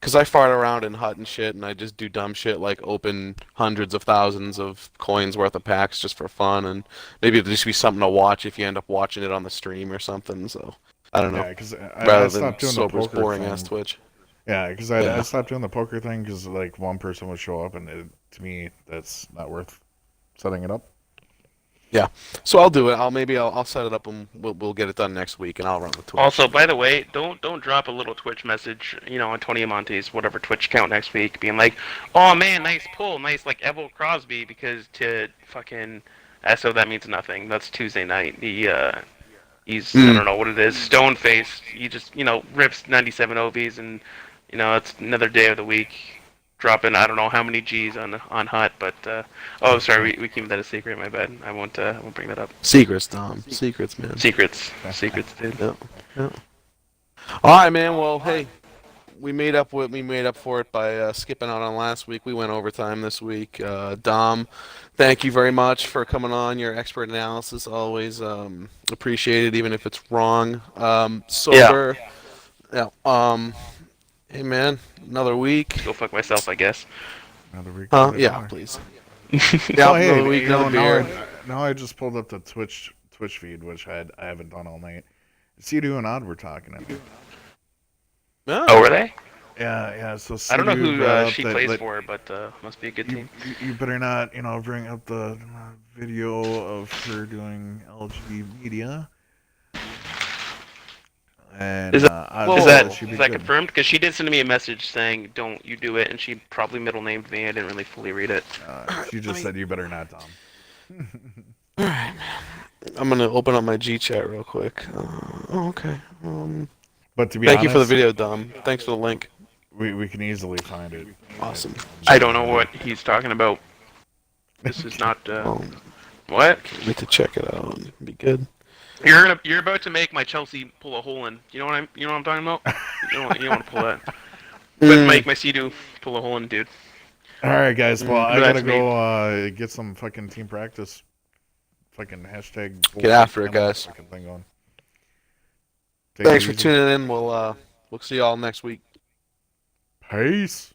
'Cause I fart around in hut and shit, and I just do dumb shit like open hundreds of thousands of coins worth of packs just for fun, and maybe it'll just be something to watch if you end up watching it on the stream or something. So I don't know. Yeah, because I Rather than stopped doing the Sober's poker boring thing. ass Twitch. Yeah, because Yeah. I stopped doing the poker thing because like one person would show up, and to me that's not worth setting it up. Yeah, so I'll do it. I'll set it up and we'll get it done next week, and I'll run the Twitch. Also, by the way, don't drop a little Twitch message, on Tony Amonte's whatever Twitch account next week, being like, "Oh man, nice pull, nice like Evo Crosby," because to fucking SO that means nothing. That's Tuesday night. He's I don't know what it is, stone faced. He just rips 97 OVs, and it's another day of the week. Dropping I don't know how many G's on Hut, but oh sorry, we keep that a secret. My bad. I won't bring that up. Secrets, Dom. Secrets, man. Secrets, dude. Yeah. Yeah. All right, man. Well, hey, we made up for it by skipping out on last week. We went overtime this week. Dom, thank you very much for coming on. Your expert analysis always appreciated, even if it's wrong. Sober. Yeah. Hey, man. Another week. Go fuck myself, I guess. Another week. Yeah, please. Yeah, Yeah, another week, another beer. Now I just pulled up the Twitch feed, which I haven't done all night. See-Do and Odd were talking. Oh, were they? Yeah. So I don't know C-Do who brought up she that, plays like, for, but must be a good team. You better not, bring up the video of her doing LG media. And Is I Is thought that she'd be is that good. confirmed? Because she did send me a message saying, "Don't you do it," and she probably middle named me. I didn't really fully read it. She just said you better not, Tom. All right, man. I'm gonna open up my G chat real quick. Okay. But to be Thank honest, you for the video, Dom. Thanks for the link. we can easily find it. Awesome. I don't know what he's talking about. This is not. What? Can't wait to check it out. It'd be good. You're about to make my Chelsea pull a hole in. You know what I'm talking about? You don't want to pull that. But make my Sea-Doo pull a hole in, dude. All right, guys. Well, I That's gotta go get some fucking team practice. Fucking hashtag. Get after it, guys. Fucking thing going. Thanks for tuning in. We'll see y'all next week. Peace.